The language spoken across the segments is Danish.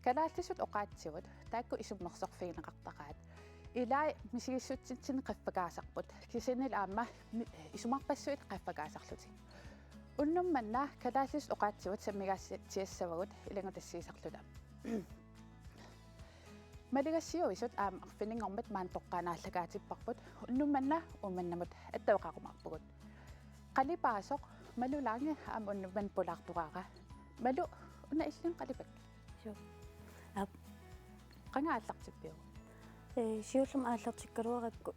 Kalaallisut oqaatsivut taakku isummersorfiinaqartaqaat ilaa misigissutsin qaffakaasarput kisinil aamma isumarpassuit qaffakaasarluti unnummanna kalaallis oqaatsivut sammigassiassavagut ilangutassiisarluta maligassiuisut aam arfiningormat maan toqqaanaallakaatipparput unnummanna ummannamut attauqaqumarpugut qalipaasoq malulaangi aam unnumman pulaartuqaaqa malu una illun qalipakki Ab qangaallartippiu siullum aallartikkaluaqakku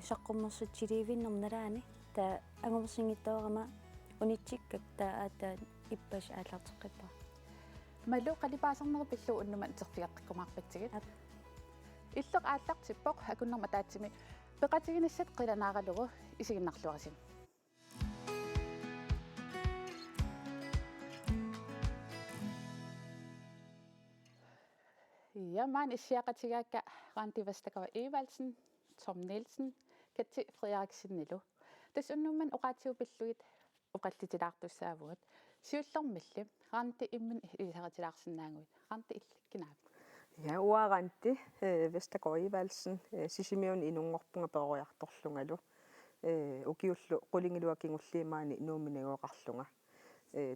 saqqummersutiliivinnernalaani taa angumsingittaorama unittikkak taa aataat ippas aallarteqqippa malu qalipaasorneru pillu unnuman terfiaqqumarpatsigit иллеқ ааллартиппоқ акуннерма таатсими пеқатигинассат қиланааралугу исигиннарлуарсин Ja, man isiaqatigaakka Randi Vestager Evalsen, Tom Nielsen, Kati Frederiksen Nilu. Tas unnumman oqaatiupilluit oqallitilaartussaavugut. Siullermilli Randi immin isaqatilaarsinnaanguit. Randi illikkinaap. Ja, Randi Vestager Evalsen sisimiun inungorpunga perojartorlungalu. Ukiullu qulingiluakingulliimaani nuuminegoqarlunga.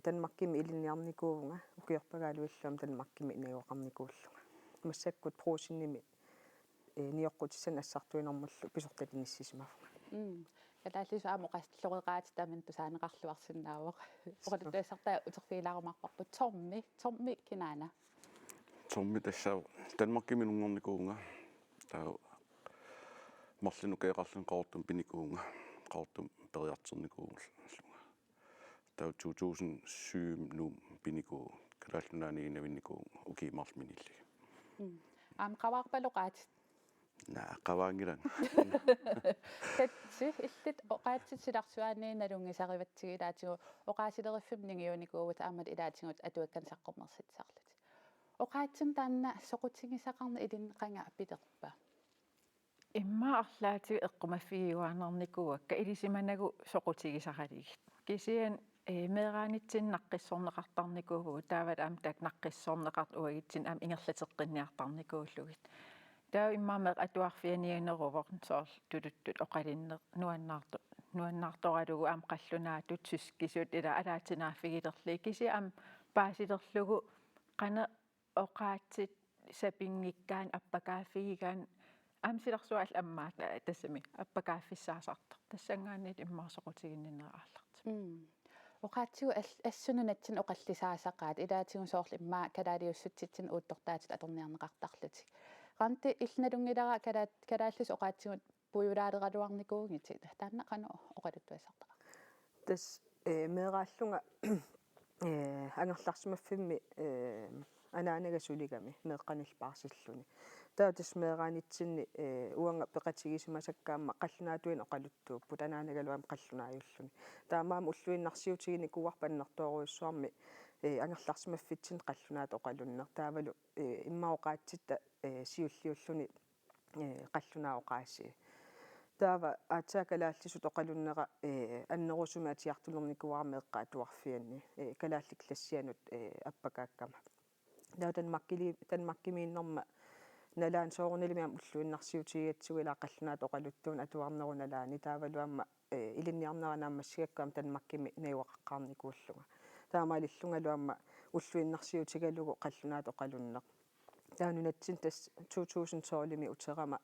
Danmarkimi ilinniarnikuunga ukiorpagaaluilluam Danmarkimi inegoqarnikuullunga. Massakkut proosinnimi niorqutissan assartuinermallu pisortalinissisimaffa. Kalaallisu aamoqastilloqeqaati taamin tusaaneqarluarsinnaawoq. Oqaluttuassartaa uterfiilaarumarparpu Tommi kinaana. Tommi tassaa Danmarkimi nungornikuunga. Taa marlinukeeqarlun qaortum pinikuunga. Qaortum periarternikuunga. Taa 2007 num pinikuu kalaallunaani inavinnikuunga ukiimarminilli. Aam qawaarpaluqaat naa qawaangilan tatsi illit oqaatsitsilarsuaaniinalungisarivatsigilaatigu oqaasileriffimmningiunikuugut aamat ilaatigut atuakkan saqqummersitsarlut oqaatsin taanna soqutigisaqarna ilin qanga piterpa imma arlaatigu eqqumaffigiuaanernikuakka ilisimanagu soqutigisaqaligit kisian meeraanitsinnaqqissorneqartarnikuugu taavat aam tak naqqissorneqart uagitsin aam ingerlateqqinniartarnikuullugit taa immaammeq atuarfianianeruvoq soor tuluttut oqalinne nuannaartoralugu aam qallunaatut suskisut ila alaatinaaffigilerli kisi aam paasilerlugu qana oqaatsit sapingikkaan appakaaffigigaan aam silersual ammaat tassami appakaaffissaasartar tassangaannit immaarsoqutiginnineeraallarti oqaatsigu assununatsin oqallisaasaqaat ilaatigun soorl immaa kalaaliussutitsin uuttortaatit atorniarneqartarluti qanti illnalungilera kalaallis oqaatsigut pujulaaleраluarnikuugiti taanna qanu oqaluttuassartaqa Tas meeraallunga angerlarsimaffimmi anaanagasuligami meeqqanilpaarsilluni taa tas meeraanitsinni uanga peqatigisimasakkaamma qallunaatuin oqaluttuupput anaanagaluam qallunaayulluni taamaam ulluinnarsiutigini kuarpannertooruissuarmi angerlarsimaffitsin qallunaat oqalunner taavalu immaoqaatsitta siulliulluni qallunaoqaassi taava aatsaakalaаллисут oqalunnera annerusuma atiartulernikuarmeeqqa atuarfianni kalaalliklassianut appakaakkama Danmarkimiinnerma nalaan soorunilimiam ulluinnarsiutigiatsuilaa qallunaat oqaluttuun atuarnerunalaani taavaluamma ilinniarneranaammassigakkaam Danmarkimi neuaqaqqaarnikuulluga taamaalillungaluamma ulluinnarsiutigalugu qallunaat oqalunneq taanunatsin tas 2012limi uterama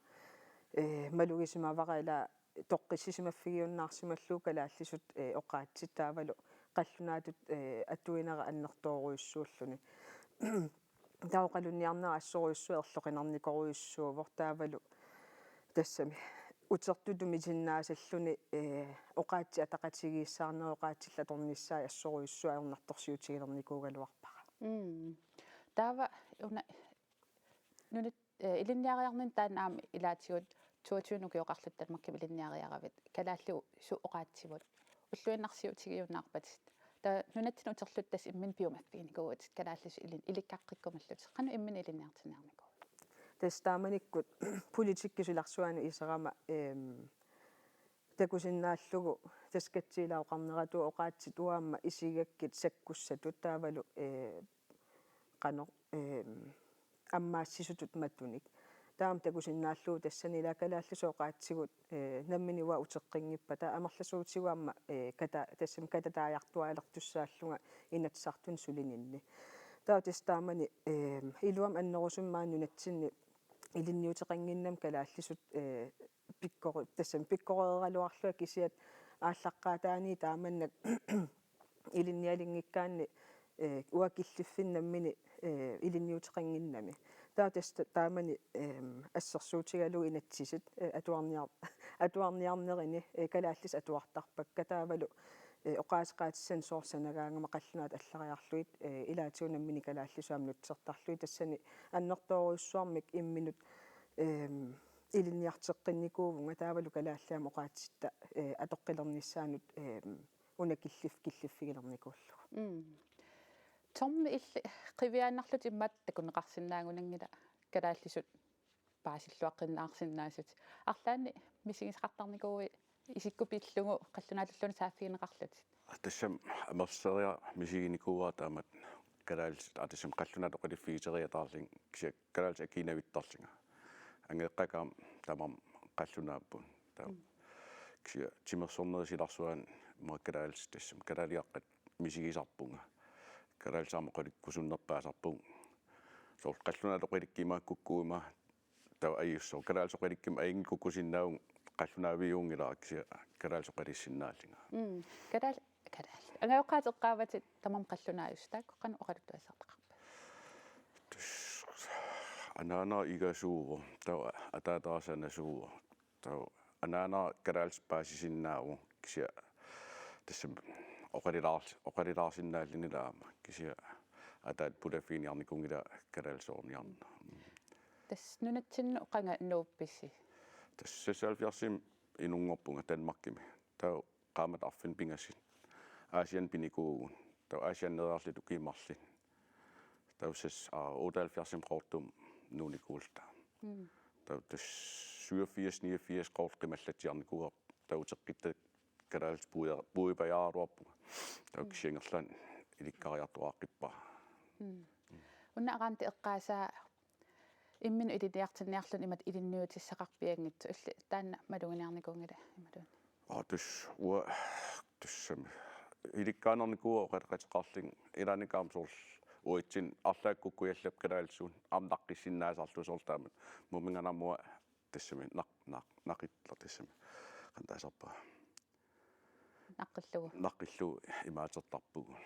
malugisimavaqailaa toqqissisimaffigionnaarsimallu kalaallisut oqaatsit taavalu qallunaatut atuinera annertooruissuulluni taoqalunniarnera assoruissua erloqinarnikoruissuuvor taavalu tassami utertutumi sinnaasalluni oqaatsi ataqatigiissaarneroqaatsillatornissaa assoruissua aernartorsiutigilernikuugaluarpaqa taava una nunit ilinniariarnin taanaam ilaatigut 22 nukiuqarlut Danmarkimi ilinniariaravit kalaallu su oqaatsivut ulluinnarsiutigiunnaarpatit ta nunatsin uterluttas immin piumaffiinikuut kalaallisu ilikkaaqqikkumallut qanu immin ilinniartiniarniku tastaamanikkut politikkisularsuani iserama takusinnaallugu taskatsiilauqarneratu oqaatsit uaamma isigakkit sakkussatut taavalu qano аммаассисутут матуник таам такусиннааллуу тассани лакалааллусооqaatsigut намминуа утеққингиппа таа амерласуутигуамма ката тассам кататааяқтуаалертуссааллунга инатсартун сулининни таа тестаамани илуам аннерусуммаанну натсинни илинниутеқангиннам калааллисут пиккори тассам пиккореералуарлуа кисиат ааллаққаатаани тааманнак илинниалингиккаанни уакиллиффиннаммини илинниутеқангиннами таа теста таамани ассерсуутигалу инатсисит атуарниарнерини калааллис атуартарпакка таавалу оqaasqaatиссан соорсанагаангама қаллунаат аллариарлуит илаатиунаммини калааллисуам нутсертарлуи тассани аннерторуйуссуармик имминут илинниартеққинникуувнга таавалу калааллаама оqaатситта атоққилерниссаанут унакиллиффигилерникууллу Tom illi qiviaannarlut immat takuneqarsinnaagunangila kalaallисут паасиллуаққиннаарсиннаасут арлаани мисигисқартарникууи исиккупиллугу қаллунааллуни сааффигинеқарлут тассам амерсериа мисигиникууа таамат калаалс атассам қаллунаат оқалиффигитериатаарлин кися калаалс акинавиттарлинга ангеққакаам тамам қаллунааппун таа кisia тимерсорнерисиларсуан муаккалаалс тассам калаалиаққат мисигисарпунга калаалсаама қоликкусуннерпаасарпун соор қаллунаат оқаликкимааккуккуима таа аюссоо калаалс оқаликким аингкуккусиннаун қаллунаавиунгила кisia калаалс оқалиссиннааллинга калаал ангеоққаатеққааватит тамам қаллунааюстаак қана оқалуттуассартақарпа анаана игасууво таа атаатаасанасууво таа анаана калаалс паасисиннааву кisia тассам оқалилаарсиннааллинилаама кisia атаат пулаффиниарникунгила калаалсоорниарна тас нунатсинну қанга нуупписси тассасалфиарсим инунгорпунга Данмаркими таа qaamат арфин пингасин аасиан пиникуугун таа аасиан нерарлиту кимарлин тауссас 78 qortum нуникуулта таа тас 87 89 qort qimallatiarnikuuga таутеққитта калаалс пуипаяаруарпунга таа кисиангерлан иликкариартуааққиппа унна аранти эққаасаа иммин илиниартинниарлун имат илинниутиссақарпиангитсу илли таанна малугиниарникуунгила ималуун тус уа туссами иликкаанерникуа оқалеқатеқарлин илааникаамсуурл уитсин арлааккуккуяллап калаалсуун амнаққиссиннаасарлу соорлаамат муминганармуа тассами нақиттла тассами қантаасарпа наққиллу имаатертарпугу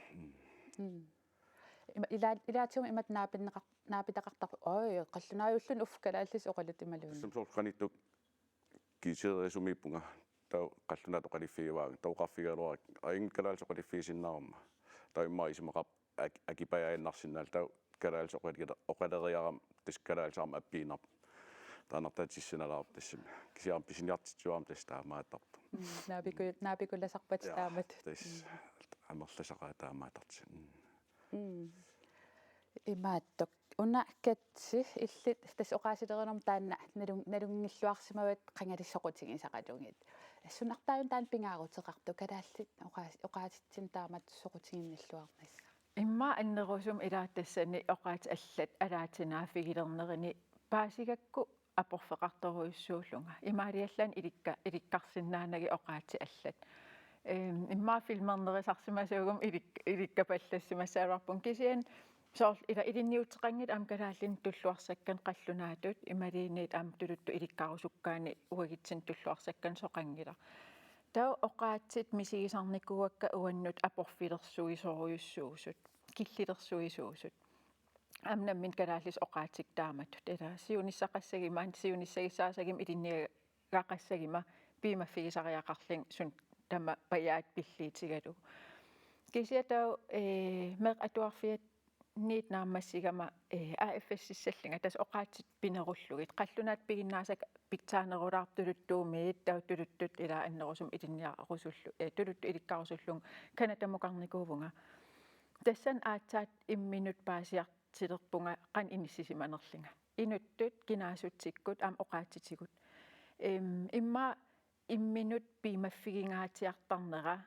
илаатиум имат наапитақартар ой қаллунааюллун уф калааллис оқалут ималуун сумсоорқаниттук кисеерисумиппунга тау қаллунаат оқалиффигиваа тауқарфигалуарак аин калаалс оқалиффигисиннаарма тау иммаисимақап акипаяаннарсинаал тау калаалс оқалериарам тас калаалсаарма аппиинар таанартаатиссиналаар тассами кисиарам писиниартитсуарам тастаамаатарпу наапикулласарпат таамат тас амерласақаа таамаатартин имаатток унаккатси иллит тас оqaасилеринерм таанна налунгиллуарсимават qangalissоqutigisaqaluungit ассунартааюн таан пингаарутеқарту калааллит оqaаситсин таамат соqutiginnilluarnissa имма аннерусум илааттассани оqaат аллат алаатинаафигилернерини паасигакку апорфеқарторуйуссууллунга имаалиаллаан иликкарсиннаанаги оqaати аллат имма филмернерисарсимасуугум иликкапаллассимасааварпун кисиан соор илинниутеқангит аам калааллин туллуарсаккан қаллунаатут ималиинит аам тулутту иликкарусуккаани уагитсин туллуарсаккан соқангила таа оqaатсит мисигисарникуакка уаннут апорфилерсуисоруйуссуусут киллилерсуисуусут амнаммин калааллис оqaатик тааматтут эла сиунissақассагимаан сиунissагисаасагим илинниагақассагима пимаффигисариақарлин сун тама паяат пиллиитигалу кисиатау меқ атуарфиат ниит нааммассигама АФС-сиссаллинга тас оqaатсит пинеруллугит қаллунаат пигиннаасак питсаанерулаартулуттуумиит таутулуттут ила аннерусум илинниарусуллу тулутту иликкарусуллун канатамукарникуувнга тассан аатсаат имминут паасиартилерпунга qan иниссисиманерлинга инуттут кинаасутсиккут аам оqaатситигут имма имминут пимаффигингаатиартарнера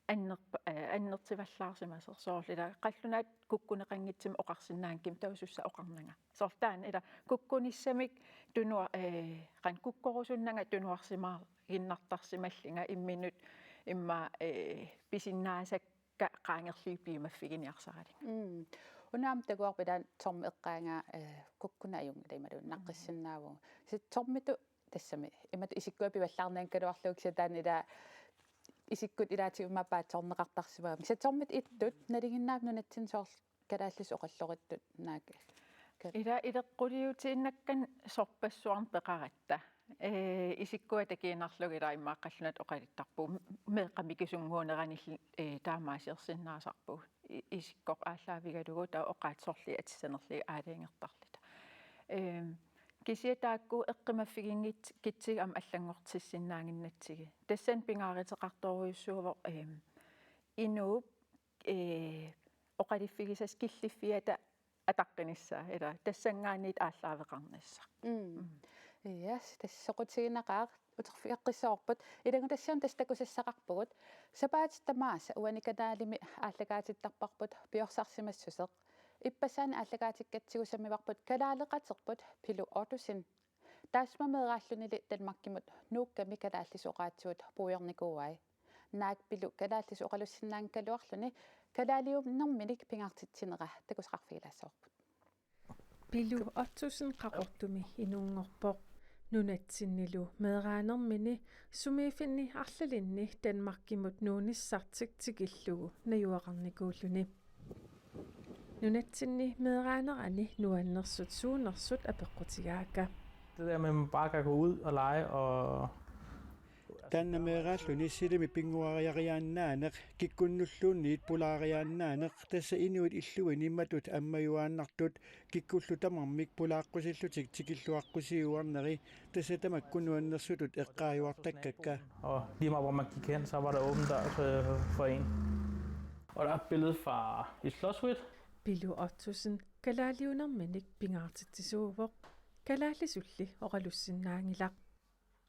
аннертиваллаарсимасерсоорлила қаллунаат куккунеқангитсим оқарсинаанким тауссусса оқарнага соорлаан ила куккуниссамик тунуа қан куккорусуннага тунуарсимаа гиннартарсималлинга имминут имма писиннаасакка qaangerliipiimafфигиниарсаралинга унаам тагуарпилаан торми эққаангаа куккунааюнга ималун наққиссиннааву ситтормиту тассами имату исиккуапи валлаарнаан калуарлук сатаан ила исиккут илаатигуммапаат сорнеқартарсимаа сатормит иттут налигиннаап нунатсин соор калааллус оқаллориттут наак ила илеққулиутииннаккан сорпассуарн пеқаратта исиккуа такиинарлугила имааққаллунат оқалиттарпу меқамикисунгуунеранилли таамаасиерсиннаасарпу исиккоқ ааллаавигалугу таа оқаатсорли атиссанерли аалиангертарлита кисиатаакку эққимаффигингит китсиг ам аллангортиссиннаангиннатсиги тассан пингааритеқарторуйуссуувоо инууп оқалиффигисас киллиффиата атаққиниссаа ила тассангаанниит ааллаавеқарнассаа Yes, тассоқутигинақаа утерфиаққиссаорпут илагу тассаан тастакусассақарпугут сапаатиттамааса уаниканаалими ааллагаатиттарпарпут пиорсарсимассусеқ иппасаана ааллагаатиккатсигусаммиварпут калаалеқатерпут пилу отусин таасмамеерааллунили танмаккимут нуукками калааллисоқаатсуут пуйорникууай наак пилу калааллисоқалуссиннаан калуарлуни калаалиум нэрминик пингартитсинера такусқарфигилаассоорпут пилу 8000 қақортуми инунгорпоқ нунатсиннилу меерааnermini сумиифинни арлалинни Данмаркимут нууниссартик тикиллугу наюақарникууллуни нунатсинни меерааnerani нуаннерсут суунерсут апеққутигаакка Det der med, at man bare kan gå ud og lege og... Tanna meeraalluni silimi pinguariariaannaaneq kikkunnulluunniit pulaariaannaaneq tassa inuit illuini matut ammajuaannartut kikkullu tamarmik pulaaqqusillutiq tikilluaqqusiuarneri tassa tamakkunuannersutut eqqaajuartakkakka. Og lige meget hvor man gik hen, så var der åben dør for en. Og der er et billede fra et slotshus. Pilu 8000 kalaaliunerminik pingaartitsisuuvoq kalaallisulli oralussinnaangilaq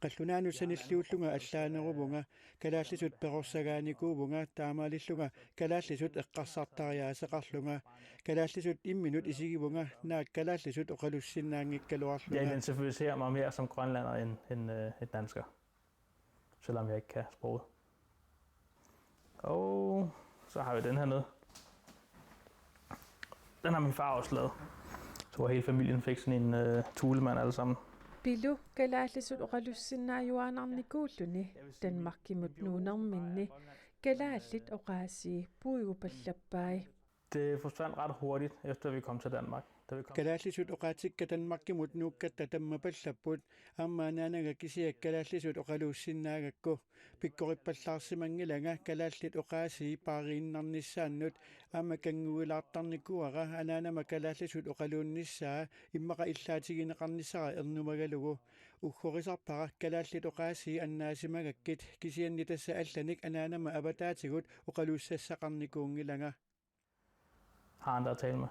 qallunaanu sanilluullunga allaaneruvunga kalaallisut perorsagaanikuuvunga taamaalillunga kalaallisut eqqarsartariaaseqarlunga kalaallisut imminut isigivunga naak kalaallisut oqalussinnaangikkaluarlunga. Jeg identificerer mig mere som grønlander end dansker, selvom jeg ikke kan sproget. Og så har vi den her nede. Den har min far også lavet. Så hele familien fik sådan en tulemand alle sammen. Pilu kalaallisut oqalussinnaayuaanarnikuulluni Danmarkimut nuunerminni kalaallit oqaasi puigupallappai. Det forsvandt ret hurtigt, efter vi kom til Danmark. Kalaallisut oqaatikka Danmarkimut nuukkatta tammapallaput ammaanaanaga kisiak kalaallisut oqaluussinnaagakku pikkorippallаарsimangilanga kalaallit oqaasi paariinnarnissaannut amma kanguilaartarnikuara anaanama kalaallisut oqaluunnissaa immaqa illaatigineqarnissara ernumagalugu ukhoriserpara kalaallit oqaasi annaasimagakkit kisianni tassa allanik anaanama avataatigut oqaluussassaqarnikuungilanga. Har andre at tale med.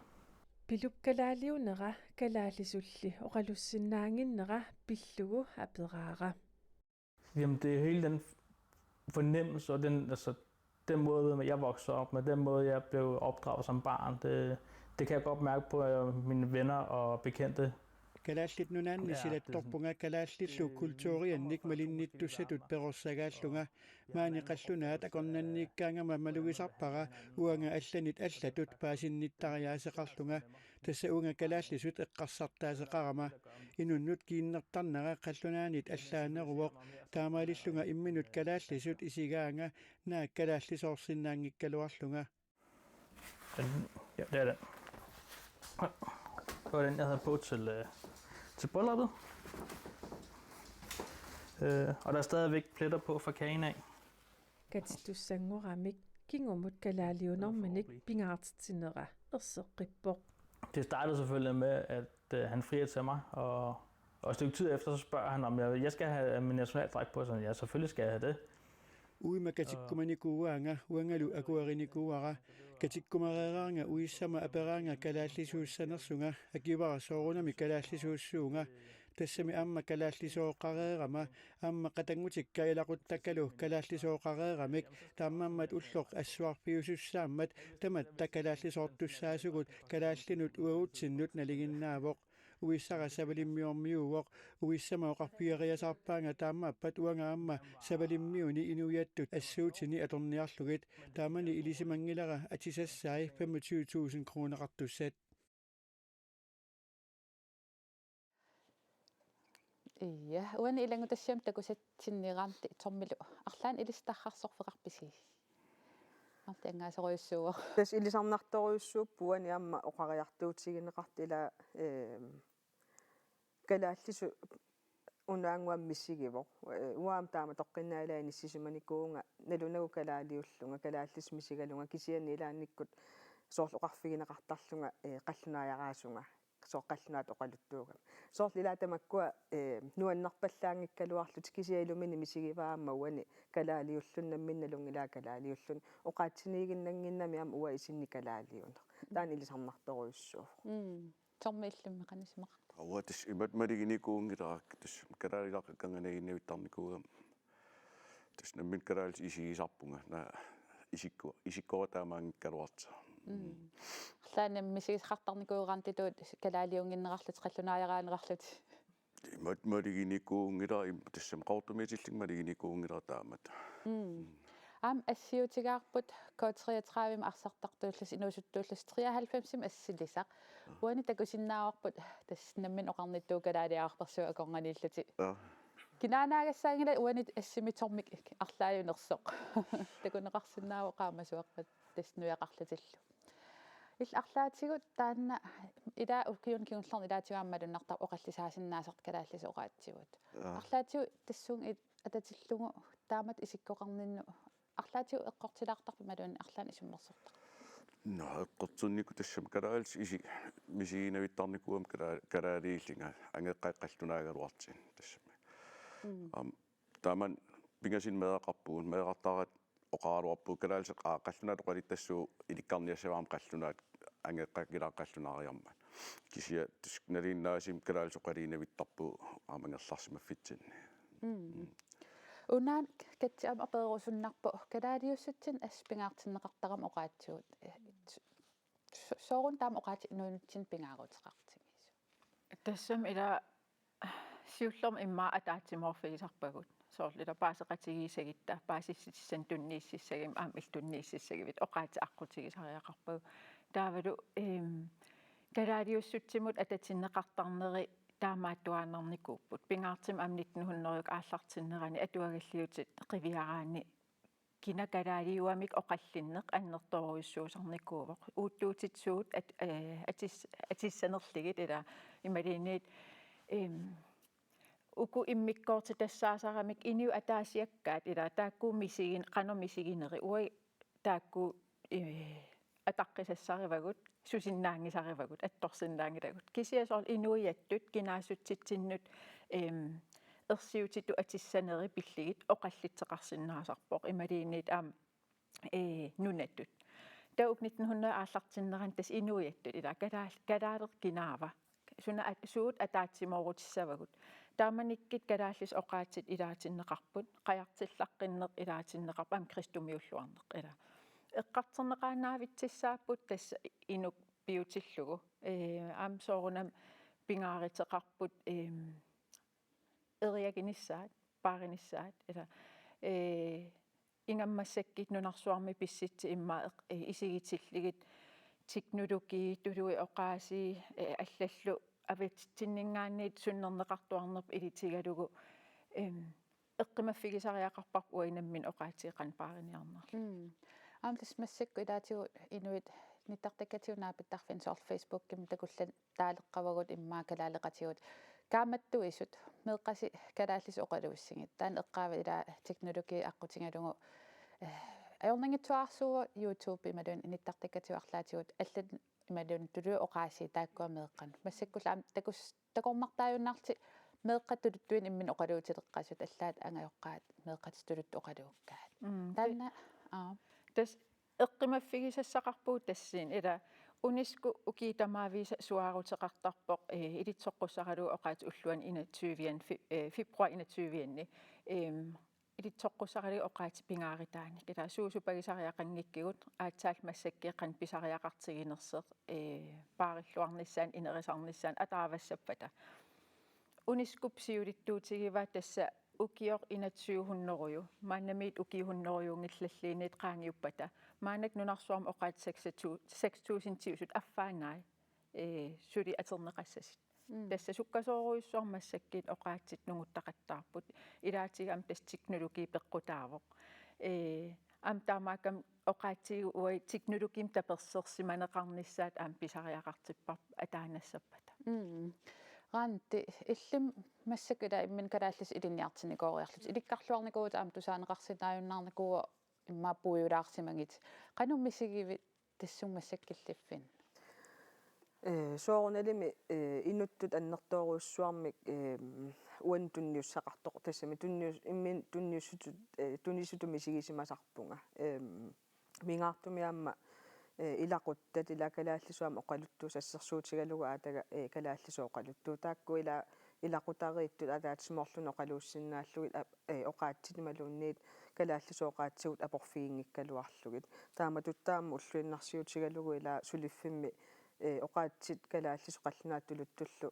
Piluk kalaaliunera kalaallisulli oqalussinnaanginnera pillugu aperaara. Jamen det er hele den fornemmelse og den måde jeg voksede op med, den måde jeg blev opdraget som barn, det kan jeg godt mærke på mine venner og bekendte. Kalaallit nunaanni silattorpunga kalaallillu kultuuriannik malinnittussatut perossagaallunga maani qallunaat akornanniikkaangama malugisarpara uanga allanit allatut paasinnitariaaseqarlunga tassa unga kalaallisut eqqarsartaaseqarama inunnut kiinnertarnara qallunaanit allaaneruvoq taamaalillunga imminut kalaallisut isigaanga naak kalaallisoorsinnaangikkaluarlunga. Ja, det er den. Det var den, jeg havde på til brylluppet. Og der er stadigvæk pletter på fra kagen af. Katitusanguramik kingumut kalaaliunerminik pingaartitsinera erseqippoq. Det startede selvfølgelig med, at han frier til mig, og et stykke tid efter så spørger han, om jeg skal have min nationaldragt på, så ja, selvfølgelig skal jeg have det. Uima katikkumanikuuanga uangalu akuarinikuara katikkumareeraanga uissama aperaanga kalaallisuussanersunga akivara soorunami kalaallisuussuunga тассами аама калааллисооққареерама аама қатангутикка илақуттаккалу калааллисооққареерамик таамааммат уллоқ ассуарпиусуссааммат тамат такалааллисоортуссаасугут калааллинут уагутсиннут налигиннаавоқ уиссара савалиммиормиувоқ уиссамаоқарпиариасаарпаанга таамааппат уангаамма савалиммиуни инуяттут ассуутини аторниарлугит таамани илисимангилара атисассаи 25,000 кронеқартуссат Iya, uan ilangu tassiam takusatsinniqaarti tormilu arlaan ilistaqarsorfeqarpisi. Arti angaasoriussuuq. Tas ilisarnartoriussuuppuani amma oqariartuutigineqartila kalaallisu unaanguammissigivoq uaam taama toqqinnaalaani sisumanikuunga nalunagu kalaaliullunga kalaallismisigalunga kisiani ilaannikkut soorloqarfigineqartarlunga qallunaajaqaasunga soqqallunaat oqaluttuuga soorlilaatamakkua nuannarpallaangikkaluarlut kisialumini misigivaamauani kalaaliullunnamminnalung ilaa kalaaliullun oqaatsiniiginnanginnami am ua isinni kalaaliuna taan ilisarnartoriussuuq Tormillummi qanismaq. Awatis imat maliginikuungilaq tas kalaalilaqqanganaginavitarnikuugam tas nammin kalaalis isigisarpunga na isikkoortaamaangikkaluarta Arlaan misigisqartarnikuuqaantituut kalaaliunginneqarlut qallunaajaqaaneqarlut. imat maliginikuungila tassam qaortumiitilling maliginikuungila taamat Am assiutigaarput K33 arsartartuullas inuusuttuullas 93 assilisaq. Uani takusinnaaorput tas nammin oqarnittuu kalaaliaarpersuu akornganiillati. Kinaanaagassaangila uani assimitormik arlaayunersoq. Takuneqarsinnaawo qaamasuaqpat tas nuiaqarlatillu. Arlaatigut taanna ila ukiun kiunllarn ilaatigaammalunartar oqallisaasinnaasert kalaallis oqaatsigut. Arlaatigu tassuun atatillugu taamat isikkoqarninnu arlaatiu eqqortilaartarpi maluun arlaan isummersortar. No eqqortunniku tassam kalaalis misiginavittarnikuam kalaaliillinga angeqqaqqallunaagaluartin tassam. Taaman pingasin meeqarpuun meeqartarat oqaaluarpu kalaalis qallunat oqalittassuu ilikkarniassavaam qallunaat angeqqaqilaaqallunaariarma. Kisia tusknaliinnaasim kalaalis oqaliinavittarpu aamangerlarsimaffitsin. Unaan katsiam apeerusunnarpu kalaaliussutsin aspingaartinneqartaram oqaatsigut. Soorun taam oqaati inuunutsin pingaaruteqartimisu. Tassam ila siullerm imma ataatimorfigisarpagut. Soorlila paaseqatigiisagitta paasississan tunniississagim aam iltunniississagivit oqaati aqqutigisariaqarpagu. Taavalu kalaaliussutsimut atatinneqartarneri таамааттуааннарникууппут пингаартим амнитнухуннерук ааллартиннерани атуагаллиутит қивиараани кинакалаалиуамик оқаллиннеқ аннерторуйуссуусарникуувоқ уутtuutitsuut атиссанерлигит ила ималиниит уку иммиккоорти тассаасарамик иниу атаасиаккаат ила тааккуумисигин қанормисигинери уи таакку атаққисассаривагут сусиннаангисаривагут атторсиннаангилагут кисиасоор инуиаттут кинаассутситсиннут ерсиутиту атиссанери пиллигит оқаллитсеқарсиннаасарпоқ ималиинит аам нунаттут таук 1900 ааллартиннеран тас инуиаттут ила калаалер кинаава суна суут атаатсимоорутиссавагут тааманиккит калааллис оқаатит илаатиннеқарпут қаяртиллаққиннеқ илаатиннеқарпам кристумиуллуарнеқ ила эққартэрнеқаанаавитсissaapпут тасса инук пиутиллугу аам соорунам пингааритеқарпут эриагинissaat пааринissaat ила ингаммассаккит нунарсуарми писситси имма исигитиллигит тикнологи тулуи оқааси аллаллу авитсиннингаанниит суннернеқартуарнерп илитигалугу эққимаффигисариақарпарпу уинаммин оқаатиеқан паариниарнер Amtis massakku ilaatigu inuit nittaqtakkatiunaapittarfin soor Facebook-kim takullan taaleqqavagut immaa kalaaleqatigut kaammattuisut meeqqasi kalaallis oqaluussingit taan eqqaava ila teknologi aqqutigalugu ajornangitsuarsuugu YouTube imalun nittaqtakkatiuarlaatigut allan imalun tulu oqaasi taakkua meeqqan massakkulla takormartaajunnaarti meeqqattuluttuin immin oqaluutiteqqasut allaat angajoqqaat meeqqatituluttu oqaluukkaat taanna тас эққимаффигисассақарпуу тассиин ила unisku ukiitamaavisa suarutseqartarpoq ilitsoqqussarulu oqaat ulluan 21 februar 21 ilitsoqqussarulu oqaat pingaaritaani kila suusupagisariaqanngikkigut aatsaal massakkiiqqan pisariaqartiginerseq paarilluarnissaan inerisarnissaan ataavassapata uniskup siulittuutigiva tassa ukior inatsuuhunneruju maannamiit ukiihunnerujuungillalliiniit qaangiuppata maanak nunarsuarma oqaat 6000 tiusut affaanaai suli aterneqassasit tassa sukkasooruissuarmassakkiit oqaatsit nunguttaqattaarput ilaatigam tas teknologi peqqutaavoq am taamaakam oqaatsigu uai teknologim tapersersimaneqarnissaat aam pisariaqartippa ataanassapata Ranti illim massakila immin kalaallis ilinniartinikooriarlut ilikkarluarnikuut aam tusaaneqarsinaajunnarnikuua imma puujulaarsimangit qanummisigivi tassummassakkilliffin soorunalimi inuttut annertooruussuarmik uan tunniussaqartoq tassami tunnius immin tunniussutut tunnissutumisigisимасарpunга mingaartumiaamma ilaquttat ilakalaallisuam oqaluttuus assersuutigalugu aataga kalaallisooqaluttuu taakku ilaqutariittut ataatismorlun oqaluussinnaallugit oqaatsinimaluunniit kalaallisooqaatsigut aporfiingikkaluarlugit taamatuttaamma ulluinnarsiutigalugu ila suliffimmi oqaatsit kalaallis qallunaatuluttullu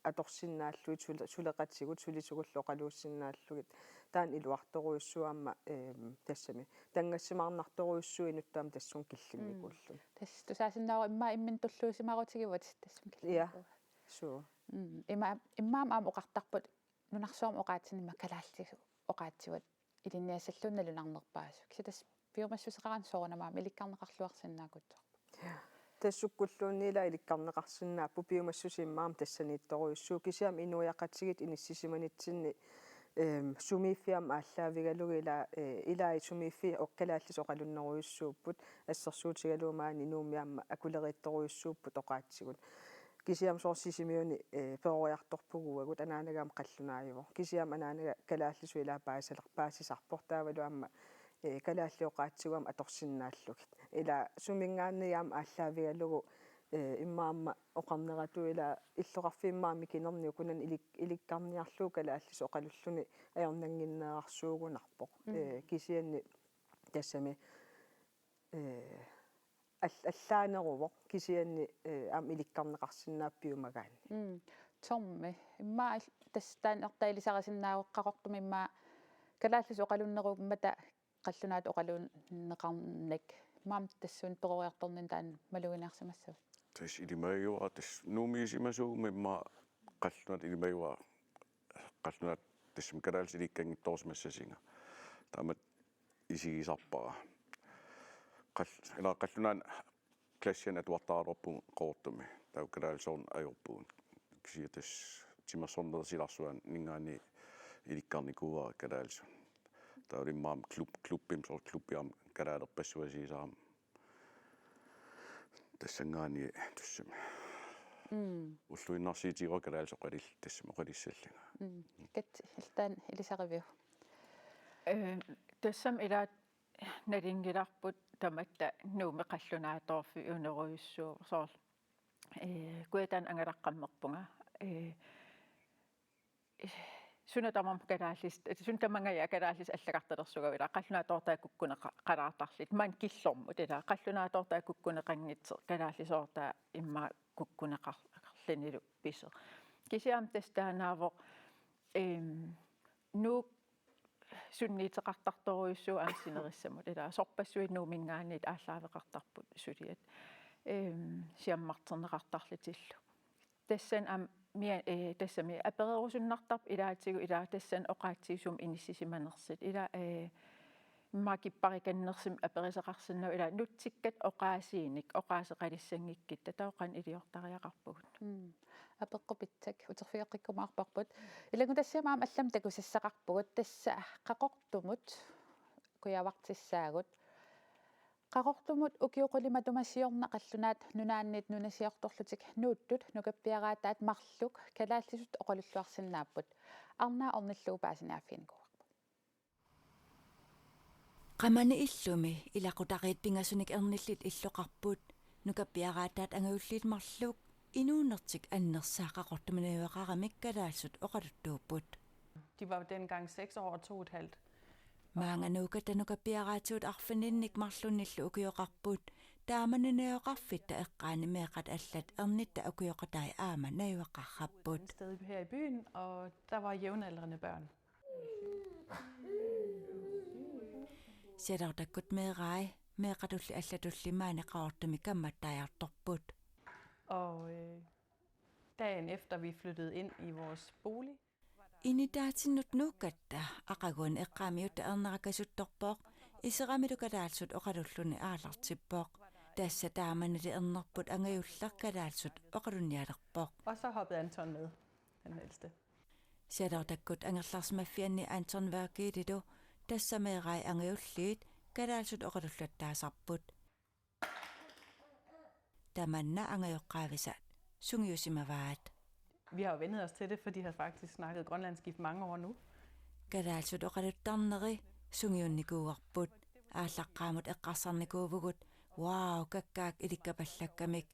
atorsinnaalluit suleqatsigut sulisugullu oqaluussinnaallugit taan iluartoruissuamma tassami tangassimarnartoruissuu inuttaam tassun killimmikullun tass tusaasinnaaro imma immin tulluusimarutigivat tassum killimmiku suu immaam aam oqartarput nunarsuam oqaatsinimma kalaallisu oqaatsivat ilinniassallunналунарнерпаасук ситас пиумассусеқаран соорнамаам иликкарнеқарлуарсиннаакутсо тассуккуллуунниила иликкарнеқарсинааппу пиумассусиммаам тассаниитторуиссуу кисиам инуяқатсигит иниссисиманитсинни сумиффиам ааллаавигалуги илаи сумиффи оккалааллис оқалуннеруиссууппут ассерсуутигалуумаани нуумиамма акулериитторуиссууппут оqaatsигут кисиам соорсисимиуни перориарторпугуагут анаанагаам қаллунааjuvo кисиам анаанага калааллису илаа паасисарпортаавалуамма калааллиоqaatsiguam аторсиннааллугит ила сумингаанниаам ааллаавигалугу иммаамма оқарнерату ила иллоқарфииммаами кинерниу кунан иликкарниарлуу калааллис оқалуллуни аёрнангиннеарсуугунарпоқ кисианни тассами аллаанеруво кисианни аам иликкарнеқарсинааппиумагаани торми имма тастаан ертаилисарисиннаавеққақортум имма калааллис оқалуннерууммата qallunaat oqalunneqarnik maam tassuun peroриartornin taan maluginаарsimassava tas ilimajua tas nuumiisimasuumi imma qallunaat ilimajua qallunaat tassum kalaallis ilikkanngittoorsimassasinga taamat isigisarpara qallunaan klassian atuartaaruarpun qoortumi tau kalaallisoorn ajorpuun kisia tas timersornersilarsuan ningaani ilikkarnikuua kalaallisun taulimmaam klubbim sor klubbiam kalaalerpassuasiisaam tassangaani tussami ulluinnarsiitiiro kalaalsoqalil tassam oqalissallanga kat iltaan ilisariviu тассам илаат налингиларпут таматта нууми қаллунааторфи унеруйуссуу соор куятан ангалаққаммерпунга сунатамам калааллис сунтамангая калааллис аллагарталерсугавила қаллунааторtaakkukkune qalaartarlit man killormu tila qallunaatortaakkukkune калааллисоорта имма куккунеқарлинилу писер кисиам тастаанаавоқ нук сунниитеқартарторуйуссуу аамсинериссаму тила сорпассуит нуумингаанит ааллаавеқартарпут сулиат сиаммартернеқартарлитиллу тассан ам миа тассами аперерусуннартарп илаатигу илаа тассан оqaatsisum иниссисиманерсит ила макиппариканнерсим аперисеқарсиннау ила нутсиккат оqaасииник оqaасеқалиссангиккит татаоқан илиортариақарпугут апеққупитсак утерфиаққиккумаарпарпут илагу тассиамаам аллам такусассақарпугут тасса қақортумут куявартиссаагут qaqortumut ukiuqullimatumasiorna qallunaat nunaannit nunasiortorlutik nuuttut nukappiaraataat marluk kalaallisut oqalulluarsinnaaput arnaa ornilluu paasinaaffiinikuarpu qamani illumi ilaqutariit pingasunik ernillit illoqarput nukappiaraataat angaulliit marluuk inuunertik annersaaqaqortumanuaqaramik kalaalsut oqaluttuupput De var jo dengang 6 år og 2,5. maanganuukat nukappiaraatuut arfaninnik marlunnillu ukioqarput taamaneneoqarfitta eqqaanimeeqat allat ernitta ukioqatai aama najuaqarrapput Et sted her i byen, og der var jævnaldrende børn. sialartakkut meeqatulli allatullimaani qaortumi kammattaajartorput Og dagen efter vi flyttede ind i vores bolig, initaatinut nuukatta aqaguan eqqaamiutta ernarakasuttorpoq iseramilukadaalsut oqalulluni aalartippoq tassa taamanili ernerput angajullerkadaalsut oqalunnialerpoq og så hoppede Anton med, den ældste. sialartakkut angerlarsmaffianni Anton Vergilitu tassa meeqai angajulliit kadaalsut oqalullattaasarput tamanna angajoqqaavisa sungiusimavaat Vi har jo vendet os til det, for de har faktisk snakket grønlandsk i mange år nu. kadaalsut oqaluttarneri sungiunnikuuarput ааllaqqaamut eqqarsarnikuuvugut wow kakkaak ilikkapallakkamik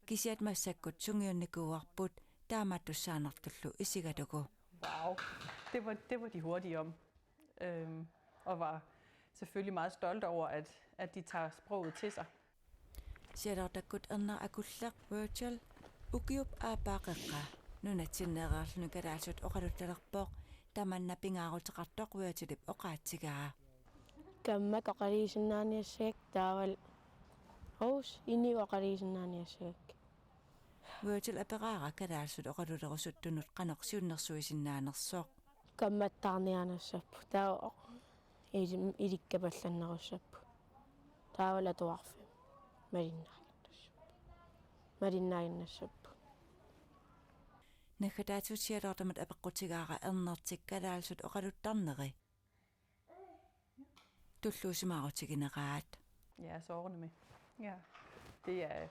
kisiat massakkut sungiunnikuuarput taamattussaanartullu isigatuku Wow, det var de hurtige om. Og var selvfølgelig meget stolte over, at de tager sproget til sig. sialartakkut erner akulleq virtual ukiup aapaaqeqqa nunatsinneerarlunu kadaalsut oqaluttalerpoq tamanna pingaaruteqartoq virtualip oqaatsigaa Kammak oqaliisinnaaniassagak taaval Hous inni oqaliisinnaaniassagak virtual aperaara kadaalsut oqalulerusuttunut qaneqsiunnersuisinnaanersoq kammattaarnianassappu taa ilikkapallannerussappu taaval atuarfim malinnaaginassappu nakataatut sialartamat apeqqutigaara ernertik kadaalsut oqaluttarneri tulluusimaarutigинераат Ja, sårene med. Ja, det er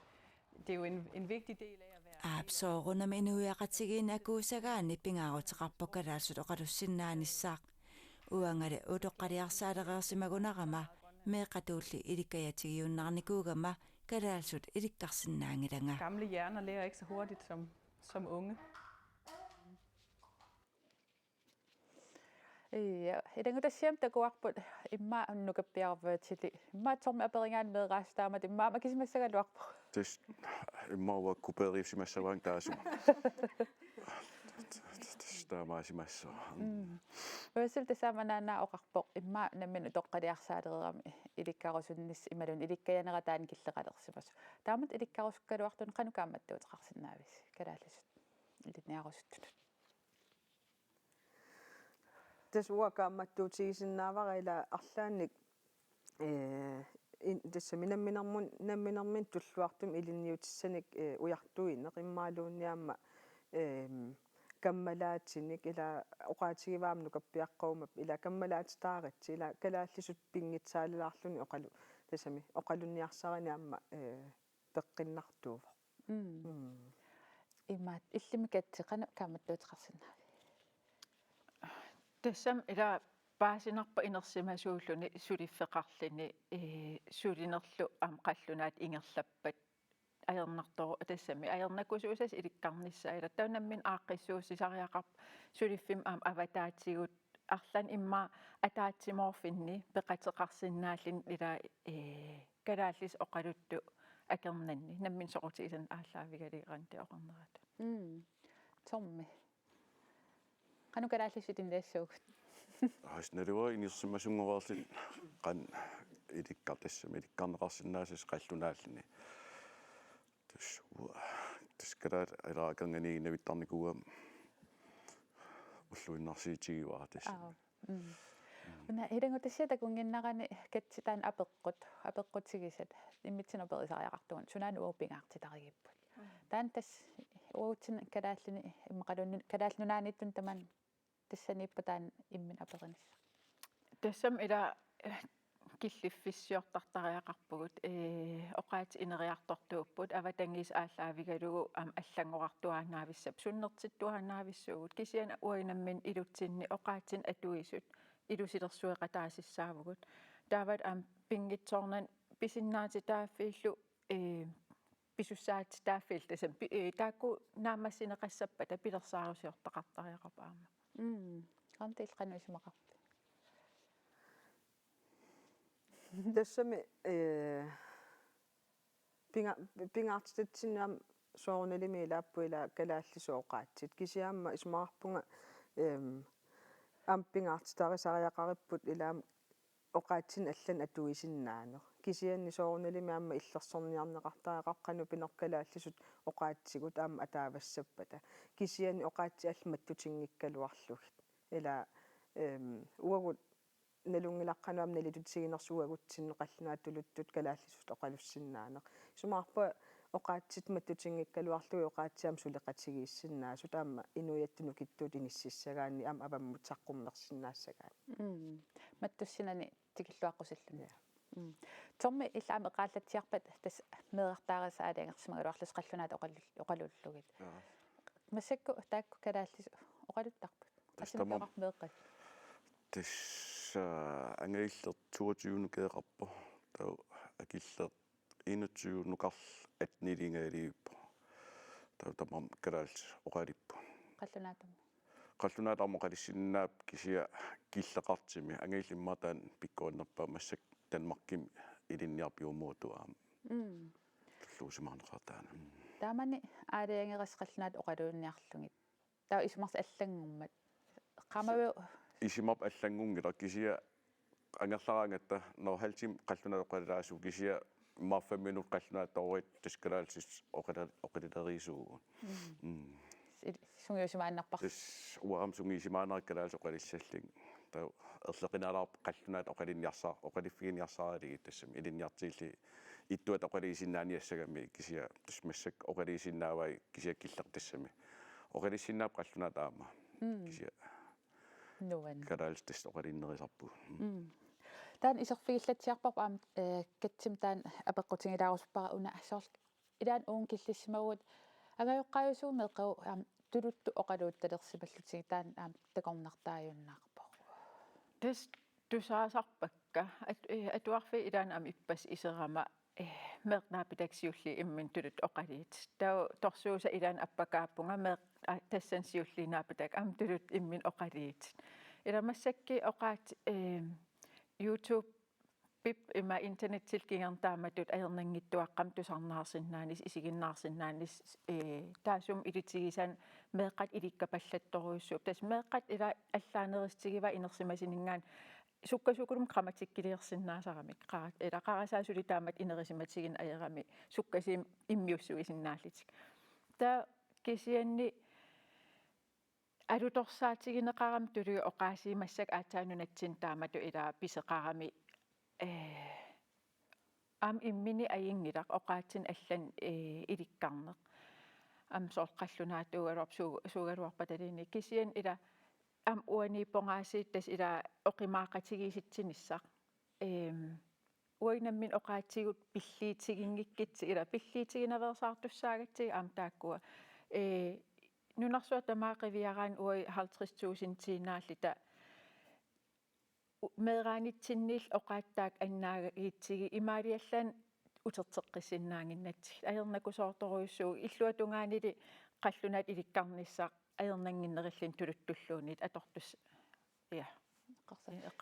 jo en vigtig del af at være... aapsoorunami inuiaqatigiin akuusagaani pingaaruteqarpo kadaalsut oqalussinnaanissaaq uangale utoqqaliarsaaleriarsimagunarama meeqatuulli ilikkajatigiunnarnikuugama kadaalsut ilikkarsinnaangilanga Gamle hjerner lærer ikke så hurtigt som unge. Ja, idangutassiam takuarput imma annukappiarvaatili imma tormi aperingaan meeqaastaamat imma makisimassagaluarpu tis imma kuperiipsimassavaan taasum taamaasimasso Uasil tasaamanaanaa oqarpoq imma nammin toqqaliarsaalererami ilikkarusunnis imalun ilikkajanerataan killeqalersimas taamat ilikkarusukkaluartun qanukaammattuuteqarsinnaavis kalaallasut ilitniarusuttunut tas uakaammattuutigisinnaavara arlaannik tassami namminermin tulluartum ilinniutissanik ujartuineq immaaluunniaamma kammalaatinik ila oqaatigivaam nukappiaqqaumap ila kammalaatitaaratsi ila kalaallisut pingitsaalalaarluni oqalu tassami oqalunniarsaraniaamma peqqinnartuuvo имаат иллимикатсеқана кааматтуутеқарсинаа Tassam ila paasinarpa inersimasuulluni suliffeqarlini sulinerlu qallunaat ingerlappat ajernartoru tassami ajernakusuusas ilikkarnissaila taunammin aaqqissuussisariaqarp suliffim avataatigut arlan imma ataatsimorfinni peqateqarsinnaallin ila kalaallis oqaluttu akernanni nammin soqutiisan ааllaавигалиеран теоқарнерат tommi qanukalaallissutinnaassuugut асналуа инерсимасунгораарлит qan иликкартассами иликкарнеқарсинаасас qallunaallini таскалаат алааканганигинавиттарникугам уллуиннарсиитигиваа тассами уна илангутассиата кунгиннарани катситаан апеққутигисат иммитсинерперисариақартуган сунаан уупингаартитаригиппут таан тас уутсин калааллини иммақалунни калаалнунааниттун таман тассанииппа таан иммин аперинис тассам ила киллиффиссиортартариақарпугут оqaati инериартортууппут аватангис ааллаавигалугу аллангорартуаанаависсап суннертиттуаанаависсуугут кисиана уинаммин илутсинни оqaатин атуисут илусилерсуеқатаасиссаавгут таават пингитсоорнан писиннаати тааффииллу pisussaat taaffilta sam taakku naamassineqassappa pilersaarusiortaqartariaqapaama qantil qanuisumaqar тассами пингаартитсиннаам соорналими илааппуила калааллисооqaatsit кисиаама исмаарпунга ам пингаартитарисариақариппут илаам оqaатсин аллан атуисиннаано кисианни соорналими аама иллерсорниарнеқартаақаққану пинеркалааллисут оqaатсигут аама атаавассаппата кисианни оqaатси аллматтутингиккалуарлугит ила уагут налунгилаққануам налитутсигинерсуагутсинне қаллунаатулуттут калааллисут оқалуссиннаанеқ сумаарпа оqaатсит маттутингиккалуарлуги оqaатсиам сулеқатигииссиннаасут аама инуяттуну киттуут иниссиссагаани аама аваммут саққуммерсиннаассагаани маттуссинани тикиллуаққусиллуни торми иллаама эқааллатсиарпат тас меэартаарисаалиангерсимагалуарлус қаллунаат оқалуллугит массакку таакку калааллис оқалуттарпут асинпеқар меэққат тис ангаиллер 22 кеэқарпо тау акиллер 21 нукарл атнилингаалииппо тау тамам калаалс оқалиппу қаллунаатармо қалиссиннаап кисия киллеқартими ангаиллимматаан пиккуаннерпаа массак танмаркими илинниарпиумуутуаама луусимаарнеқартаана таамани аалиангерас қаллунаат оқалуунниарлугит таа исмарс аллангуммат qamavу исимап аллангунгила кисия ангерлараангатта норхалтим қаллунаат оқалаасу кисия ма 5 минут қаллунааттаруит таскалаалсис оқалилерисуугу сунгиусимааннарпар уаам сунгиусимаанеркалаасо оқалиссаллин тау ерлеқинаалаарп қаллунаат оқалиффигиниарсааралиги тассами илинниартиилли иттуат оқалисиннааниассагами кисия тусмассак оқалисиннаавай кисия киллертассами оқалиссиннаап қаллунаат аама кисия нуан калаалстас оқалиннерисарпу таан исерфигиллатсиарпар аам катсим таан апеққутингилаарусуппара уна асоорл илаан уун киллиссимагуут агаюққаюсуу меққау аам тулутту оқалуутталерсималлутиги таан аам такорнартааюннаарпо тас тусаасарпакка атуарфи илаан аам иппас исерама меқнаапитаксиулли иммин тулут оқалиит тау торсууса илаан аппакааппунга меқ тассансиуллинаапитак аам тулут иммин оқалиит иламассакки оқаат YouTube pip ima internet tilgængertaammatut aernanngittuaqqam tusarnaarsinnaanis isiginnaarsinnaanis taasum ilitigisan meeqqat ilikkapallattoruissuup tas meeqqat ila allaanerisstigiva inersimasiningaan sukkasukulum grammatikkiliersinnaasaramik qarat ila qarasaasuli taamat inerisimatigin ajerami sukkasim immiussuisinnaallitik ta kisianni alutorsaatigineqaram tuli oqaasimassak aataanunatsin taamatu ila piseqarami am immini ayingilaq oqaatsin allan ilikkarneq am soorqallunaatuugaluarp suugaluarpataliini kisian ila am uaniippongaasiit tas ila oqimaaqatigiisitsinissaq uinammin oqaatsigut pilliitigingikkitsi ila pilliitigineversaartussaagatsi am taakkua nunarsuat tamaaqaviaraan ui 50,000 tiinaallita meeraanitsinniil oqaattaak annaagiitsigi imaaliallan uterteqqisinnaanginnatsi ajernakusoortoruissuu illuatungaanili qallunaat ilikkarnissaq ajernanginnerillin tuluttulluunit atortus ja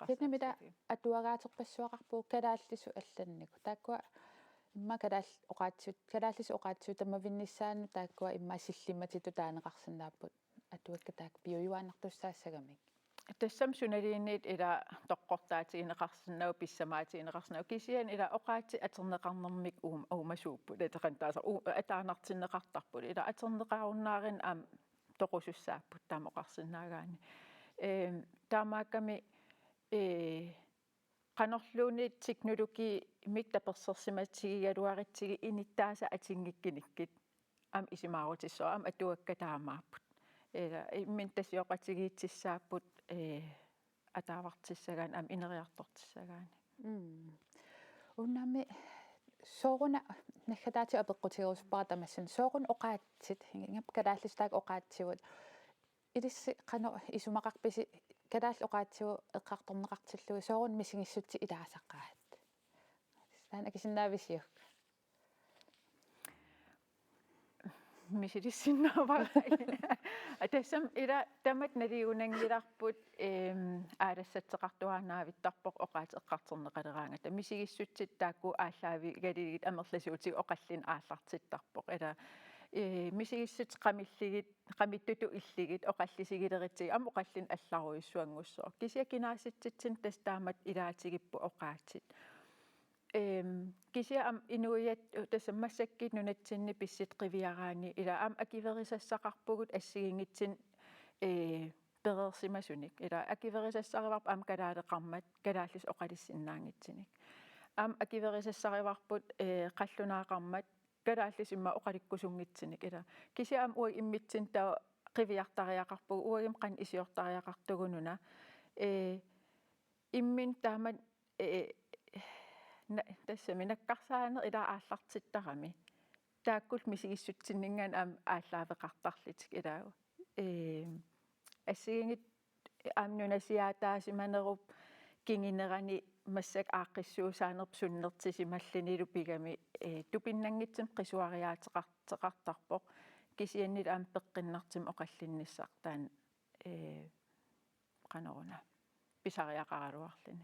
Vietnamita atuagaaterpassuaqarpuu kalaallisu allanniku taakkua imma kalaallisu oqaatsuu tamavinnissaannu taakkua imma sillimatitu taaneqarsinnaaput atuakka taak piuyuaannartussaasagamik тассам суналиинниит ила тоққортаатигинеқарсиннау писсамаатигинеқарсинау кисиан ила оqaатси атернеқарнэрмик уумасууппу латеқан тааса атаанартиннеқартарпут ила атернеқаруннаарин аам тоқусуссааппут таамоқарсиннаагаани таамаакками qanorluuni teknologi mittapersersimatigigaluaritigi inittaasa atinngikkinikit am isimaarutissoa am atuakka taamaaput ila immin tasioqatigiitsissaapput ataavartissagaan am ineriartortissagaani unnami sooruna naggataati apeqqutigeruspara tamassun soorun oqaatsit ingap kalaallistaak oqaatsigut ilissi qano isumaqarpisi kalaall oqaatsigu eqqartorneqartillugi soorun misingissutti ilaasaqaat taan akisinnaavisiuk мисилиссиннаава атассам ила тамат налиунангиларпут аалассатсеқартуарнаавиттарпоқ оқаатеққартернеқалераангата мисигиссутсит таакку ааллаави галигит амерласуутиг оқаллин ааллартиттарпоқ ила мисигиссут қамиттуту иллигит оқаллисигилеритсиг ам оқаллин алларуйуссуангуссоо кисия кинаасситситсин тастаамат илаатигиппу оқаатит кisia am inuiat тассаммассаккит нунатсинни писсит qivиараани ила am акиверисассақарпугут ассигингитсин перерсимасуник ила акиверисассариварп am калаалеқармат калааллис оқалиссиннаангитсиник am акиверисассариварпут қаллунаақармат калааллис имма оқаликкусунгитсиник ила кisia am уи иммитсин таа qivиартариақарпугу уигим қан исиортариақартугунуна иммин таамат тассами наккарсаанер ила ааллартиттарами тааккул мисигиссутсиннингаан аам ааллаавеқартарлитик илаагу ассигингит аамнунасиаатаасиманеруп кингинерани массак ааққиссуусаанерп суннертисималлинилу пигами тупиннангитсим қисуариаатеқартарпоқ кисианнил аам пеққиннартим оқаллинниссақ таан қанеруна писариақаралуарлин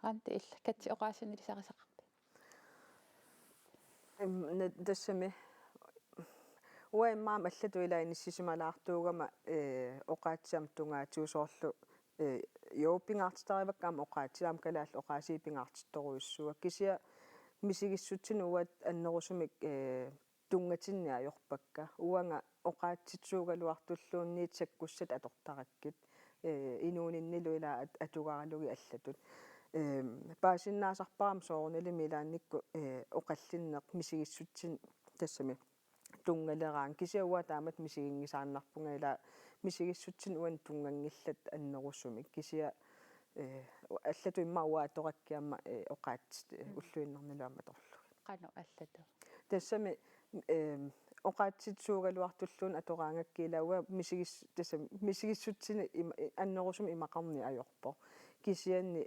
ранти илла катси оқаасиннилисарисақарпи тассами уаймаам аллату илаиниссисималаартуугама оқаатсиам тунгаатиусоорлу ёопингаартитариваккаам оқаатсиам калаал оқаасиипингаартитторуйуссуа кисия мисигиссутсин уат аннерусумик тунгатинниажорпакка уанга оқаатситсуугалуартуллуунниит саккуссат атортараккит инууниннилу ила атугаралуги аллатут паасиннаасарпаам соорнилими илаанникку оқаллиннеқ мисигиссутсин тассами тунгалераан кисиауа таамат мисигингисааннарпунга ила мисигиссутсин уан тунгангиллат аннерусумик кисия аллату иммауа атораккиамма оқаатсит уллуиннернилуамма торлу qanu allatu тассами оқаатситсуугалуартуллуун атораангаккилауа мисигиссутсини аннерусум имақарни ajorpo кисианни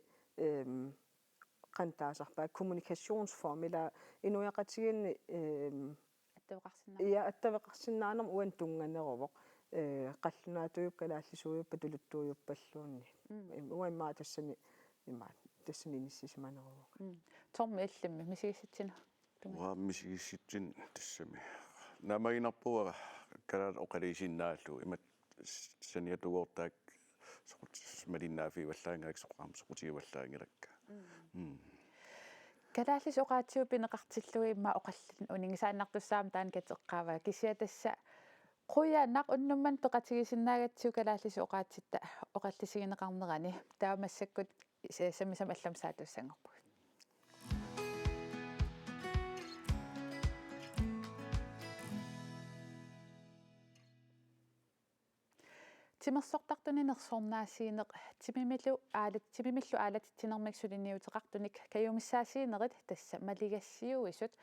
qantaasarpaa kommunikationsform ila inuiaqatiginni аттавеқарсиннаанерм уан тунганеровоқ қаллунаатуйуп калааллисууйуппа тулуттууйуппаллуунни уаймаа тассани имаа тассани ниссисиманеровоқ торми аллимми мисигисситсина уа мисигисситсин тассами намагинарпуара калаал оқалисиннааллу имат саниатугоортаак малиннаафиваллаангаак соқарам соқутигиваллаангилакка калааллис оқаатсиупинеқартиллуи имма оқаллин унингисааннартуссаам таан катеққаава кисиа тасса quyaanaq unnumman peqatigisinnaagatsu kalaallisi oqaatsitta oqallisigineqarnerani taamassakut samisam allam saatussangorput тимерсортартуниnersornaasiineq timimillu aalatittinermaksuliniuteqartunik kajungissaasiinerit tassa maligassiuisut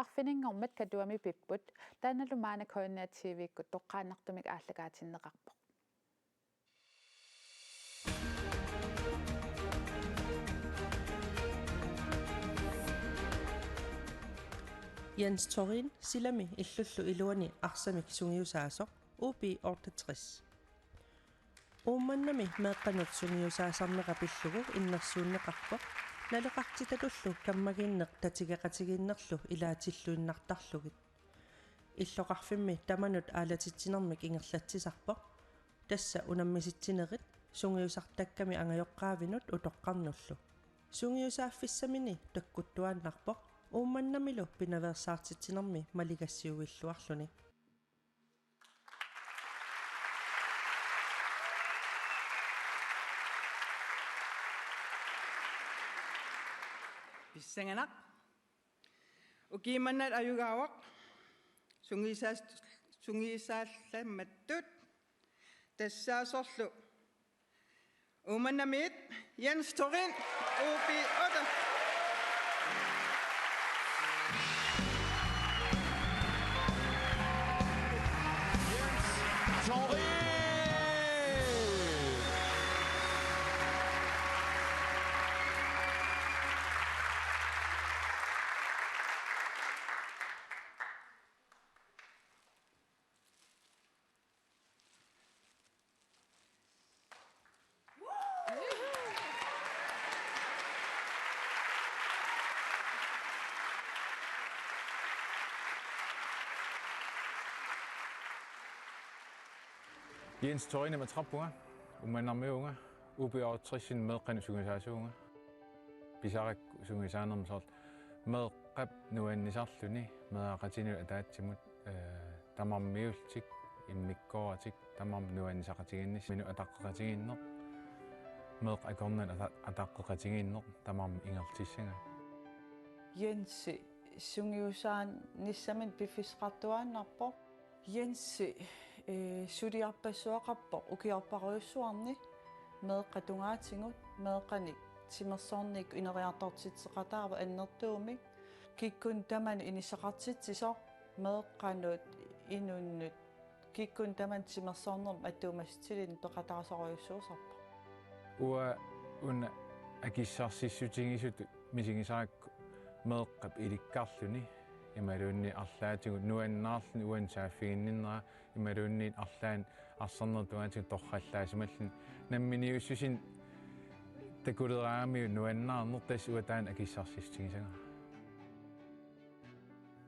arfininngormat katuami pipput taanalu maana koordinaatiiviikkut toqqaannartumik aallakaatinneqarpoq Jens Torin silami illullu iluani arsamik sungiusaasoq UPI 68 uumannami meeqqanut sungiusaasarneqapillugu innersuunneqarpoq naleqartitatullu kammaginneq tatigeqatiginnerlu ilaatilluinnartarlugit illoqarfimmi tamanut aalatittinermik ingerlatsisarpoq tassa unammisittinerit sungiusartakkami angajoqqaavinut utoqqarnullu sungiusaaffissamini takkuttuaannarpoq uumannamilu pinaversaartittinermi maligassiuilluarluni Pissanganak ukiimannat ayugaawaq sungiisaallammattut tassaasorlu uumannamiit Jens Torin UPI 8 Jens Torine med trappunga, umanarmiunga, ubiortrisin medqan sungisaasuunga. Pisarak sungisaanam sort medqap nuannisarluni meaqatinu ataatsimut tamarmiultik immikkoratik tamar nuannisaqatiginnis minu ataqqaqatiginneq meq akornan ataqqaqatiginneq tamar ingertissanga. Jens sungiusaan nissamin pifisqartuaannarpo Jens suliarpassuaqarpo ukiarparuissuarni meeqqatungaatigut meeqqanik simersornik ineriartortitseqataarva annertuumik kikkun taman inisaqartitsisor meeqqanut inunnut kikkun taman simersornerm attuumastilin toqatarasoruissuusarpo Ua un akissarssissutingisut misingisaakku meeqqap ilikkarluni imalunni arlaatigut nuannaarluni uansaafiginninnera imalunni arlaan arsernertugaatigut torrallaasimallu namminiussusin takuleraamiu nuannaarnertas uataan akissarssistingisanga.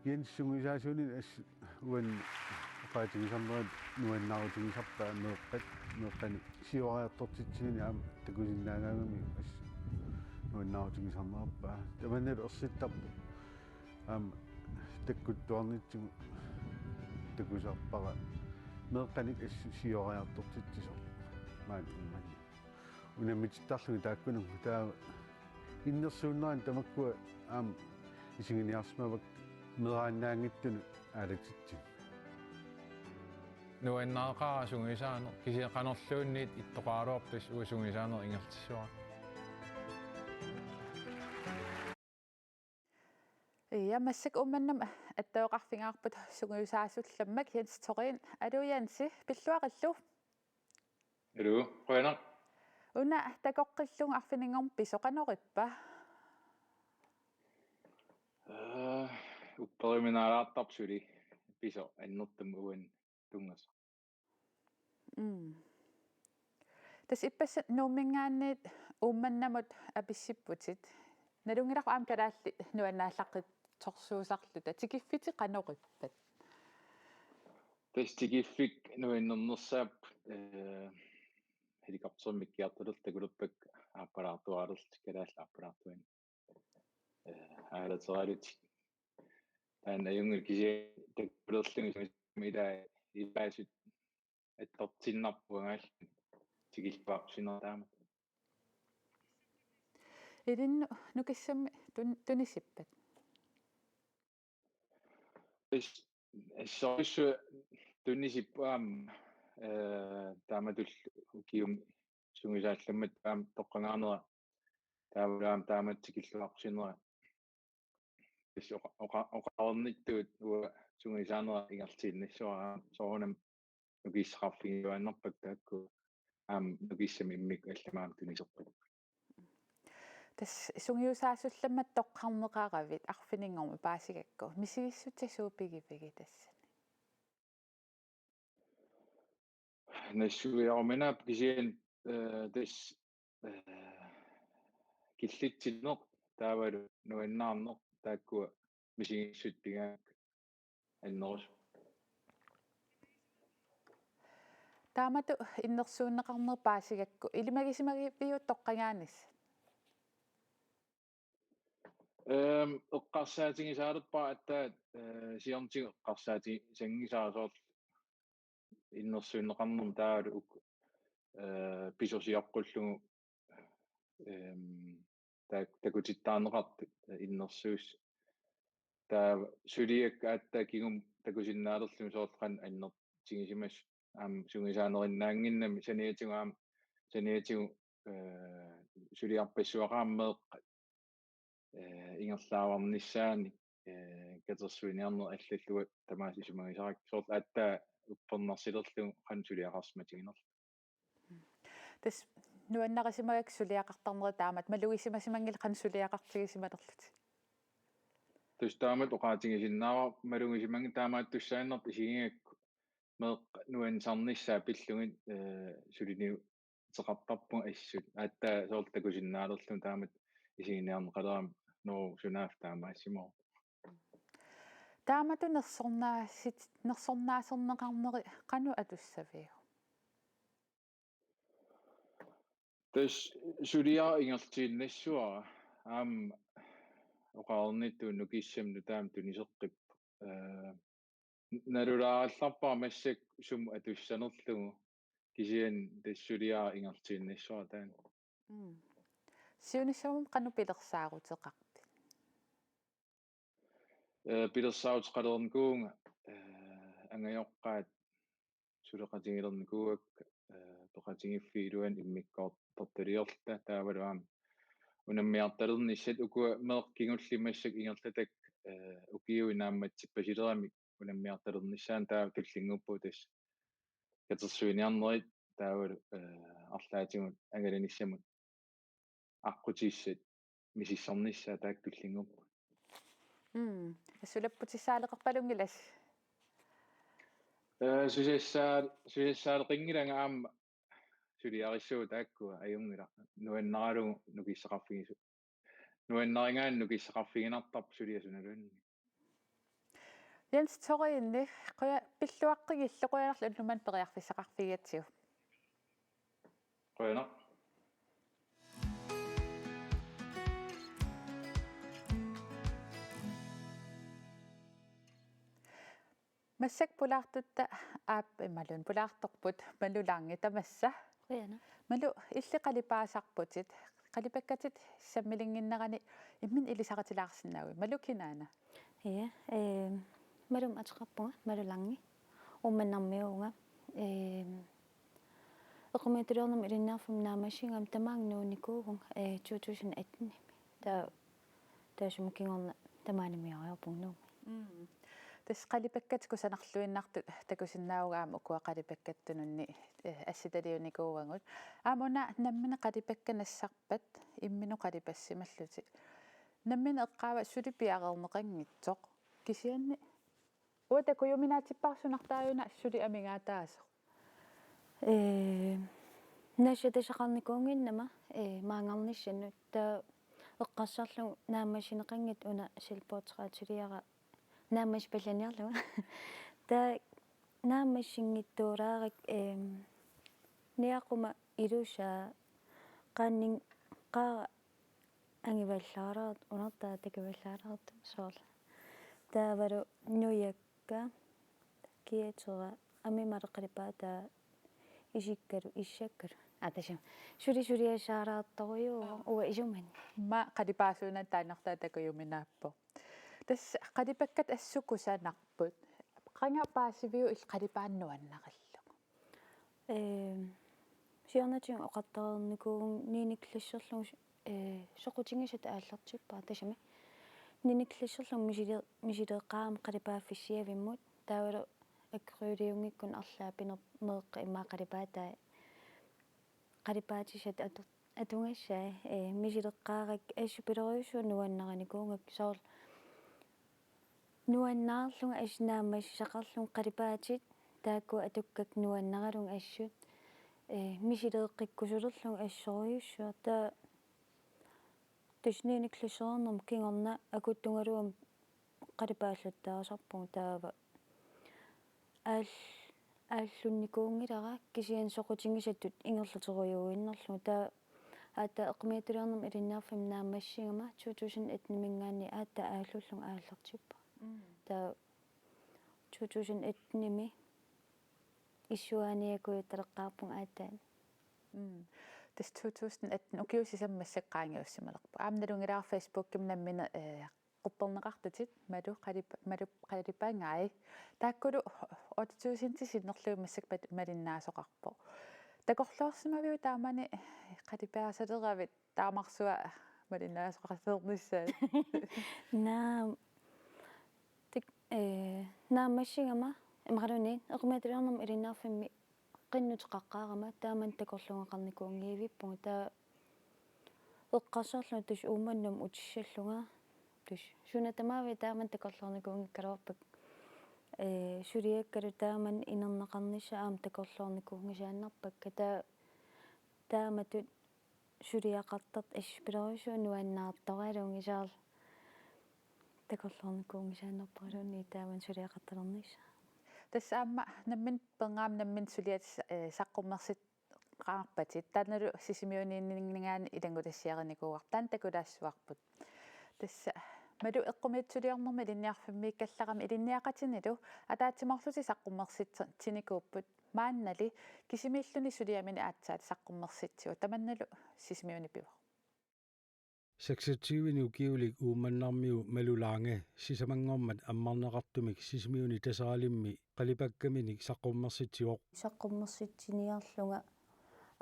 Jens sungisaasuunin as uan qaatigisammerat nuannarutigisarpaa meeqqani sioriartortitsigini aam takusinnaagaangami as nuannarutigisarnerpaa tamannalu ersittarpu aam takkuttuarnitsigu takusarpara meeqqanik as sioriartortitsisor maan ummani unammitittarlugi taakkunungu taa innersuunneraan tamakkua aam isinginiarsmavak meraannaangittunu aalatitsi Nuannaaqara sungisaaner kisiqanerluunniit ittoqaaluarpis uasungisaaner ingertissua. Ja massak umannam attauqarfingaarput sungiusaassullammak Jens Torine alu Jansi pilluaqallu Hallo, Rønner. una takoqqillung arfiningorm pisoqanorippa Upperiminaalaartarpsuli piso annertum uan tungas. Tas ippassa nuumingaanniit ummannamut apissipputit nalungilaqu aam kalaalli nuannaallaqqit torsuusarluta tikiffiti qanorippat Testigiffik nuinnernersaap helikoptermikkiartulut takuluppak apparaatuarult kalaalla apparaatuin. Aalateralut Taan ajungil kisi takulерlungi mida ipaasut attortinnarpuangaall tigilpaarsinertaamat. ilinnu nukissammi tunisippat Sorry, tunnisippaam taamatul ukium sungisaallammat taam toqqangaanera taavulaam taamatsikilluarsinera oqaornittuut ua sungisaanera ingertiinnissuara soorunam nukissaqarfigiuannarpak taakku nukissami immik allamaam tuniserpak tas sungiusaassullammat toqqarneqaravit arfiningormu paasigakku misigissutasuupigipigi tassani Nassuiarminaap kisian tas killitsinneq taavalu nuannaarneq taakkua misingissuttigaak annerus taamatu innersuunneqarner paasigakku ilimagisimagi toqqangaanis eqqarsaatigisaalerpaa attaat siorntigu eqqarsaati sangisaasoort innersuunneqarnerm taavalu uk pisosiorqullugu takutittaarneqart innersuus taa suliak aattaakigum takusinnaalerlumi soortqan annertigisimas sungisaanerinnaanginnami saniatigu suliarpassuaqaammeeq ingerlaavarnissaani katersuiniarner аллаллуа тамаас исумагисарак соорт аатта уппернарсилерлугу қан сулиақарсматигинерл tas nuannaqasimagak suliaqartarneri taamat malugisimasimanngil qan suliaqartigisimanerlut тус таамат оqaатигисиннаава малугисиманги таамааттуссааннерт исигингакку меэқ нуансарниссаа пиллугит сулиниу теқартарпунга ассут аатта соорт такусиннаалерлу таамат исигиниарнеқалерам ноо сунаaf таамаассимоо таамату нерсорнаасернеқарнери qanu atussavиу Täs sudia ingertiinnissuara oqarnittu nukissamnu taam tuniseqqip nalulaarallarpaa massak sum atussanerlugu kisian tassulia ingertiinnissuara taan siunissumum qanupilersaaruteqarpi pilersaarutqalernerkuunga angajoqqaat suleqatingilernikuak toqatingiffiiluan immikkoortortaliorta taavaluam unammiartalernissat ukua meeqqingullimassak ingerlatak ukiui naammatsippasileramik unammiartalernissaan taa tullinguppu tas katersuiniarnerit taavalu арлаатигут агаланissamут аққутииссат мисиссарнissaa таак туллингуппу асулаппутиссаалеқарпалунгилас сусиссаалеқингиланга аама сулиариссуу тааккуа аюнгила нуаннаралугу нукиссақарфигису нуаннарингаан нукиссақарфигинартарпу сулиасуналуанни Jens торинни қоя пиллуаққигиллоқуянарлу уллуман периарфиссақарфигиатсиу қояна массак пулаартутта аап ималун пулаарторпут малулаанги тамасса қояна малу иллеқалипаасарпутит қалипаккатит саммилингиннерани иммин илисаратилаарсинаави малукинаана ja малум атеқарпунга малуланги умманнармиуунга эқумитулернам илиннаарфум наамашингам тамаагнууникуугун 2018 таасумукингорна тамаанимиариорпугнуу тас қалипаккат кусанарлуиннарту такусиннааугаама куақалипаккаттунунни асситалиуникуугангут аамуна наммина қалипакканассарпат иммину қалипассималлути наммина эққаава сулипиареернеқангитсоқ кисианни уата куюминаатиппарсунартааюна ассули амигаатаасо нашаташақарникуунгиннама маангарниссанну та эққарсарлу наамашинеқангит уна силпоотеқаатилиара наамаш палланиарлуга та наамашингиттуураарак ниақума илуса qaanning qaa ангиваллаарат унартаа такиваллаарат соола таавару нуякка киетера амимареқалипаата исиккалу иссаккалу аташам шури-шуриасаараартторюу уа исуман ма қалипаасуна таанартаа такуюминааппо тас қалипаккат ассукусанарпут qanga paasiviu il qalipaanuannaqallu сиарнатиун оқартаарникуун ниниклассерлугу соқутингисат ааллартиппаа тасами ниниклассерлугу мисилеэққаам қалипааффиссиавиммут таавалу аккуриунгиккун арлаа пинер меэққа имаақалипаатаа қалипаатисат атунгассаа мисилеққаарак ассупилериуссуу нуаннараникуунгак соор нуаннаарлунга ассинаамассақарлун қалипаатит таакку атуккак нуаннаралун ассут мисилеэққиккусулерлун ассориуссуа таа тисниниклассернерм кингорна акуттунгалуам қалипааллаттаасарпун таава ааллунникуунгилара кисиан соқутингисаттут ингерлутеруйуиннерлу таа аата эқмиатулернерм илиннаарфим наамассигама 2001 мингаани аата ааллуллун ааллартиппа таа 2001 ними issуаниакуйатталеққарпун аатаан тас 2018 укиусисаммассаққаангиуссималерпу аамналунгилаар Facebook кимнаммина qupperneqartutit malu qalippaangai taakkulu 8000 massak malinnaasoqarpo takorluarsimaviu taamani qalipaasalerabit taamarsua malinnaasoqarsernissaat naamassingama имаралуни эқмиатулернерм илиннаарфимми qinnuteqaqqaarama taaman takorluungaqarnikuungiivippunga taa эққарсарлу тус ууманнум утиссаллунга тус сунатамаави тааman takorluungikuungikkaluарпак сулиаккалу тааман инернеқарнisса аам takorluungikuungисааннарпакка таа тааматут сулиақартарт ассупилериусуу нуаннаартораалуунги саар takorluungikuungисааннарпаралуунни тааман сулиақарталернisса тасаама наммин пенгаам наммин сулиат саққуммерсит qaarpatit taanalu sisimiuniinningaani ilangutassiarinikuuar taan takulaassuarput tassa malu eqqumitsuliornerma ilinniarfimmi kallaqami ilinniaqatinilu ataatsimorluti saqqummersitinikuupput maannali kisimiilluni suliamini aatsaat saqqummersitsiu tamannalu sisimiunipiva 26 ukiulik uumannarmiu malulaange sisamangormat ammarneqartumik sisimiuni tasaalimmi qalipakkamini saqqummersitsioq saqqummersitsiniarlunga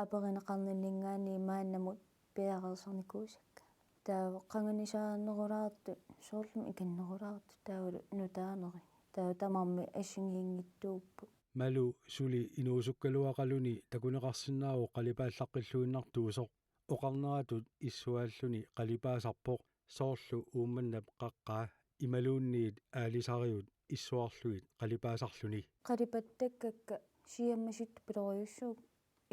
aperineqarninningaani maannamut piarersarnikuusakka taava qanganisaannerulaartu soorlum ikannerulaartu taavalu nutaaneri taava tamarmi assungiingittuuppu malu suli inuusukkaluaqaluni takuneqarsinnaaru qalipaallaqqilluinnartuusoq oqarneratut issuaalluni qalipaasarpoq soorlu uummannap qaqqaa imaluunniit aalisariut issuarluit qalipaasarluni qalipattakakka siammasut piloruyussuuk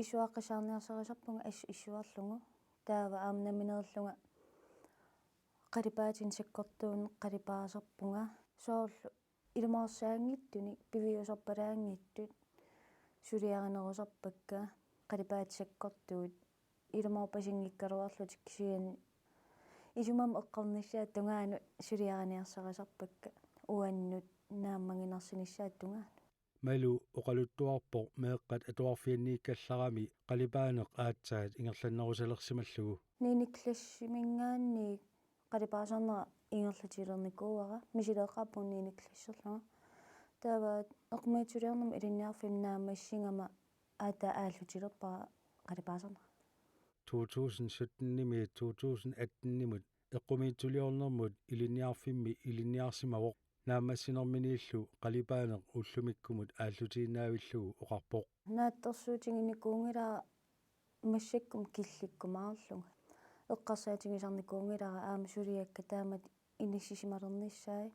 isuaqqisаарniarsarisarpunga assu issuarlungu taava aamnaminerlunga qalipaatin sakkortuun qalipaasarpunga soorlu ilmaarsaangittuni piviusarpalaangittut suliarinerusarpakka qalipaat sakkortuut ilmaarpasingikkaluarlutik kisian isumam eqqarnissaat tungaanu suliariniarsarisarpakka uannut naammanginarsinissaat tungaanu malu oqaluttuarpoq meeqqat atuarfianniikkallarami qalipaaneq aatsaat ingerlannerusalersimallugu niiniklassimингаанни qalipaasaarnera ingerlatilernikuuara misileeqqaappuun niiniklasserlunga taava eqmiitsuliarnerma ilinniarfim naamassingama aata aallutilerpara qalipaasaarnera 2017-nimi 2018-nimut eqqumiitsuliornermut ilinniarfimmi ilinniarsimawoq naamassinerminiillu qalipaaneq ullumikkumut aallutiinnaavilluu oqarpoq naattersuutinginikuungilaa массаккум килликкумаарлунга эққарсаатигисарникуунгилара аама сулиакка таамат иниссисималерниссаи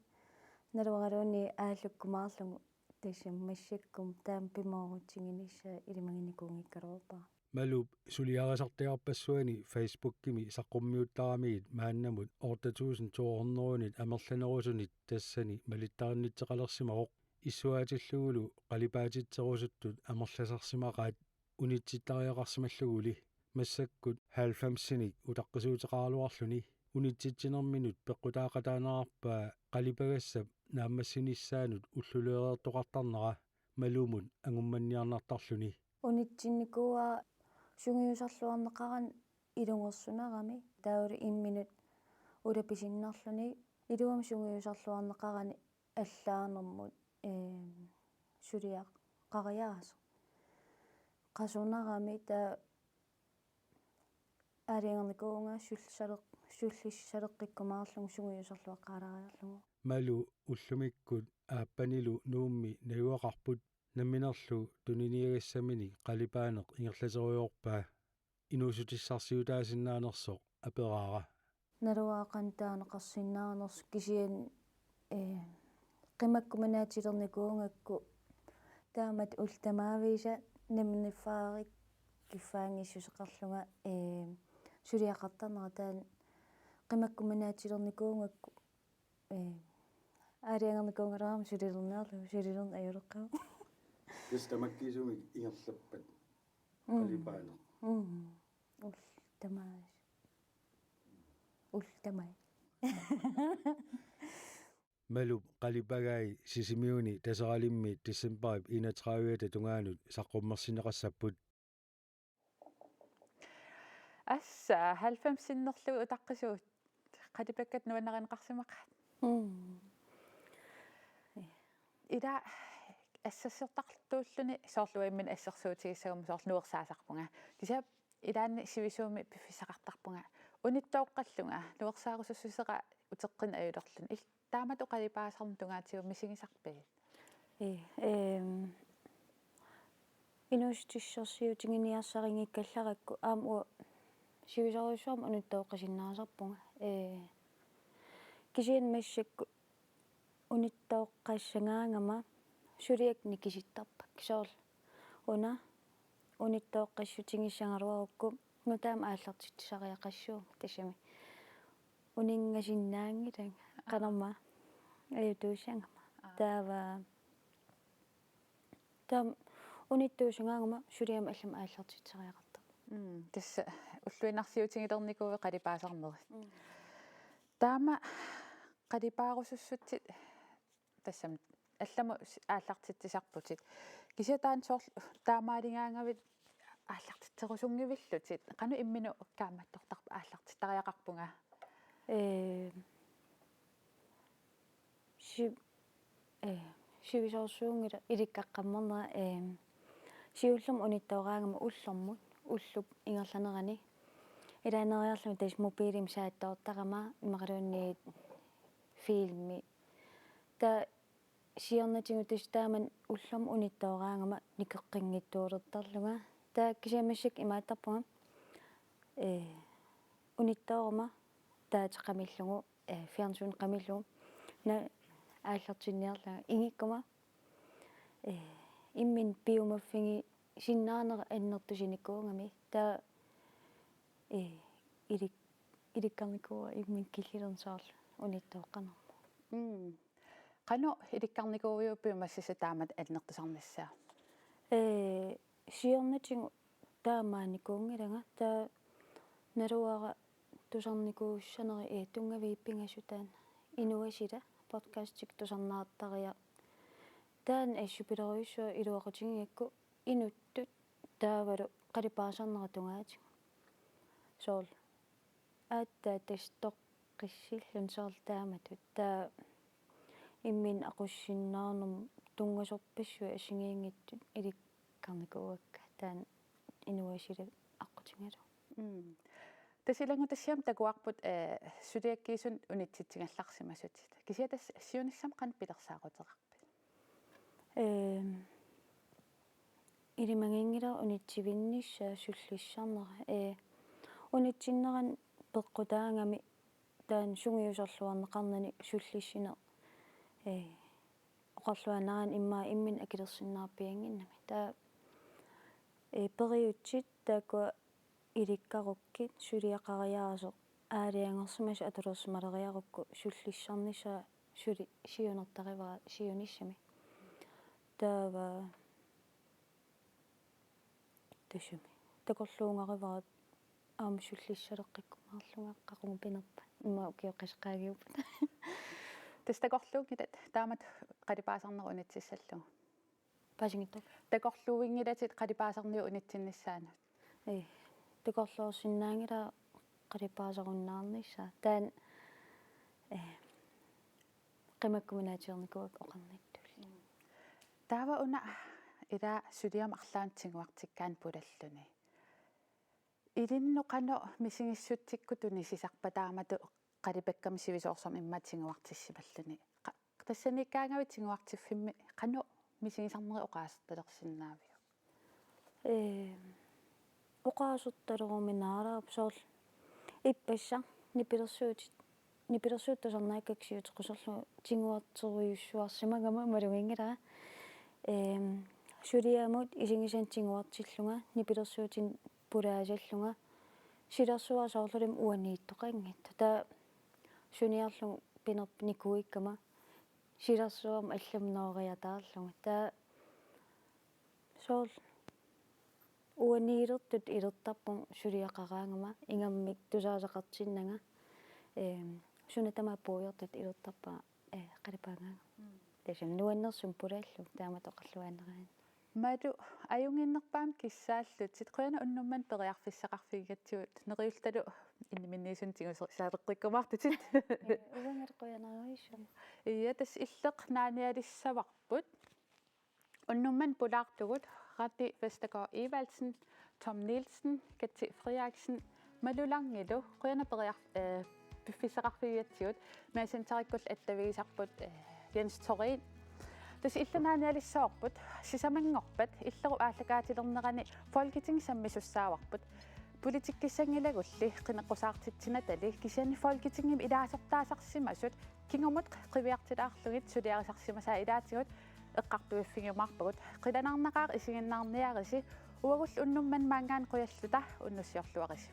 налуаралуунни ааллуккумаарлугу тассам массаккум таам пимоорутсигиниссаа илимагинникуунгиккалерпаа малуп сулиарасартиарпассуани фейсбуккими саққуммиуттарамигит мааннамут 8200-нит амерланерусунит тассани малиттариннитсеқалерсимароқ иссуаатиллугулу қалипаатитсерусуттут амерласарсимақаат унитситтариақарсималлугули массаккут 90-синик утаққисуутеқарлуарлуни унитситсинерминут пеққутаақатаанерарпаа қалипагассап нааммассиниссаанут уллулеереэртоқартарнера малумут ангумманниарнартарлуни унитсинникуа сунгиусарлуарнеқаран илунгерсунарами таавали имминут улаписиннарлуни илуам сунгиусарлуарнеқарани аллаанермут сулиақ қариарас qasунарами та алингерникуунга суллиссалеққиккумаарлугу сунгиусарлуаққалариарлугу малу уллумиккут ааппанилу нуумми наюақарпут намминерлу тунинигиссамини қалипаанеқ ингерлатеруйорпаа инуусутиссарсиутаасиннаанерсоқ апераара налуаақантаанеқарсиннаарнерс кисиан қимаккуманаатилерникуунгакку таамат ултамаависа намнифаарик киффаангиссусеқарлунга сулиақартарнера таан қимаккуманаатилерникуунгакку алиангерникуунгалаарам сулилернеарлу сулилерн аюлеққава тестамаккисумик ингерлаппат қалипаанеқ ултамай малуп қалипагаи сисимиуни тасералимми диссемберип 31 тунгаанут саққуммерсинеқассаппут асса 90-синнерлугу утаққисуут қалипаккат нуаннеринеқарсимақаат ида ассассертарлтууллуни соорлуиммин ассерсуутигиссагум соорлнуерсаасарпунга кисап илаанни сивисууми пиффисақартарпунга униттооққаллунга нуерсаарусуссусеқа утеққин аюлерлун таамат оқалипаасарн тунгаатигу мисигисарпи инуустиссерсиутингиниарсарингиккалларакку ааму сивисаруйссуарма униттооққасиннаасарпунга кисиан массакку униттооққассагаангама сулиак никиситтарпак соорл уна униттооққассутингиссангалуарукку нутаама ааллартитсариақассуу тассами унингасиннаангилан канарма аюутуусангама таава там униттуусунгаангама сулиама аллам ааллартитсериақарта тасса уллуинарсиутингилерникуи қалипаасарнери таама қалипаарусуссутсит тассам алламу ааллартитсисарпутит кисиатаан соорлу таамаалингаангавит ааллартитсерусунгивиллутит қану иммину кааматтортарпа ааллартиттариақарпунга сивисорсуунгила иликкаққаммернера сиуллум униттаораангама уллормут уллуп ингерланерани илаанериарлуми тас мобилим сааттаортарама имақалуунниит филми та сиорнатингу тас тааман уллорм униттаораангама никеққингиттуулертарлуга та кисиамассак имааттарпунга униттаорма таатеқамиллугу фиарнсуун қамиллугу на ааллартинниарлага ингиккума иммин биумаффиги синнаанера аннертусиниккуунгами та иликкарникуа иммин киллилернсаарла униттаоққанерму қану иликкарникууиуппиу массаса таамат аннертусарнассаа сиорнатингу таамааникуунгилага та налуара тусарникууссанери тунгавииппингасутаан инуасила подкастик тусарнаартариа таан ассупилериуссуа илуақутингиакку инуттут таавалу қалипаасарнера тунгаатиг соол аатта тастоққиссиллун саар тааматут таа иммин ақуссиннаарнерм тунгасорпассуа асингиингиттут иликкарникууакка таан инуасила аққутингалу тасилангу тассиам такуарпут сулиаккиисун унитситсингалларсимасутит кисиатас сиуниссам қан пилерсаақутеқарпи илимангингила унитсивиннissaa суллиссарнера унитсиннеран пеққутаангами таан сунгиусорлуарнеқарнани суллиссина оқарлуанаан иммаа иммин акилерсиннаарпиангиннами таа периутсит таакуа иликкаруккит сулиақариарасо аалиангерсимас атулерсималериарукку суллиссарниса сули сиунертариваа сиуниссами таава ташуми такорлуунгариваат аама суллиссалеққиккумаарлунга қақугу пинерпа имма укиоққисқаагиуппа тастакорлуугилат таамат қалипаасарнеру унитсиссаллугу пасингиттоқ такорлууингилатит қалипаасарниу унитсиннссаанут такорлуорсиннаангила қалипаасаруннаарнissaa таан қимаккуминаатиорникуак оқарниттулли таава уна ила сулиам арлаантингуартиккаан пулаллуни илинну қано мисигиссутсиккутуни сисарпа таамату қалипаккам сивисоорсом имматингуартиссималлуни тассаниккаангавит тингуартиффимми қано мисигисарнери оқаасерталерсиннаавиу оқаасерталеруминаараа соорл иппасса нипилерсуутасарнааккаксиут қусерлу тингуартеруйуссуарсимагама малугингилаа сулиамут исигисан тингуартиллунга нипилерсуутин пулаасаллунга силерсуа соорлулим уанииттоқангитта таа суниарлу пинерп никуиккама силерсуам алламноориатаарлунга таа соорл уаниилертут илертарпун сулиақараангама ингаммик тусаасақартиннага сунатама пуйортут илертарпа қалипаангаага тасам нуаннерсум пулааллу таама тоқарлуаанераан малу аюнгиннерпаам киссааллут ситқуяна уннумман периарфиссақарфигатсуут нериулталу инниминниисун тигусаалеққиккумаартутит уангерқуянеруисsun ия тас иллеқ нааниалиссаварпут уннумман пулаартугут Rati Vestergaard Evalsen, Tom Nielsen, Kati Friaksen, Malulangilo, Rønne Fisseraffiatiot, men sen tarikul ettavisiarput Jens Thorin. Tas illanaanissorput, sisamangorpat, illeru aallakaatilernerani folketingsammissussaavarput. Politikkissangilagulli qinneqqusaartitsinatali kisiani folketingim ilaasortaasarsimasut kingumut qiviartilaarlugit suliarisarsimasaa ilaatigut eqqartuiffingiumarpugut qilanarnaqaaq isiginnaarniarisi uagull unnumman maangaan quyalluta unnussiorluarisi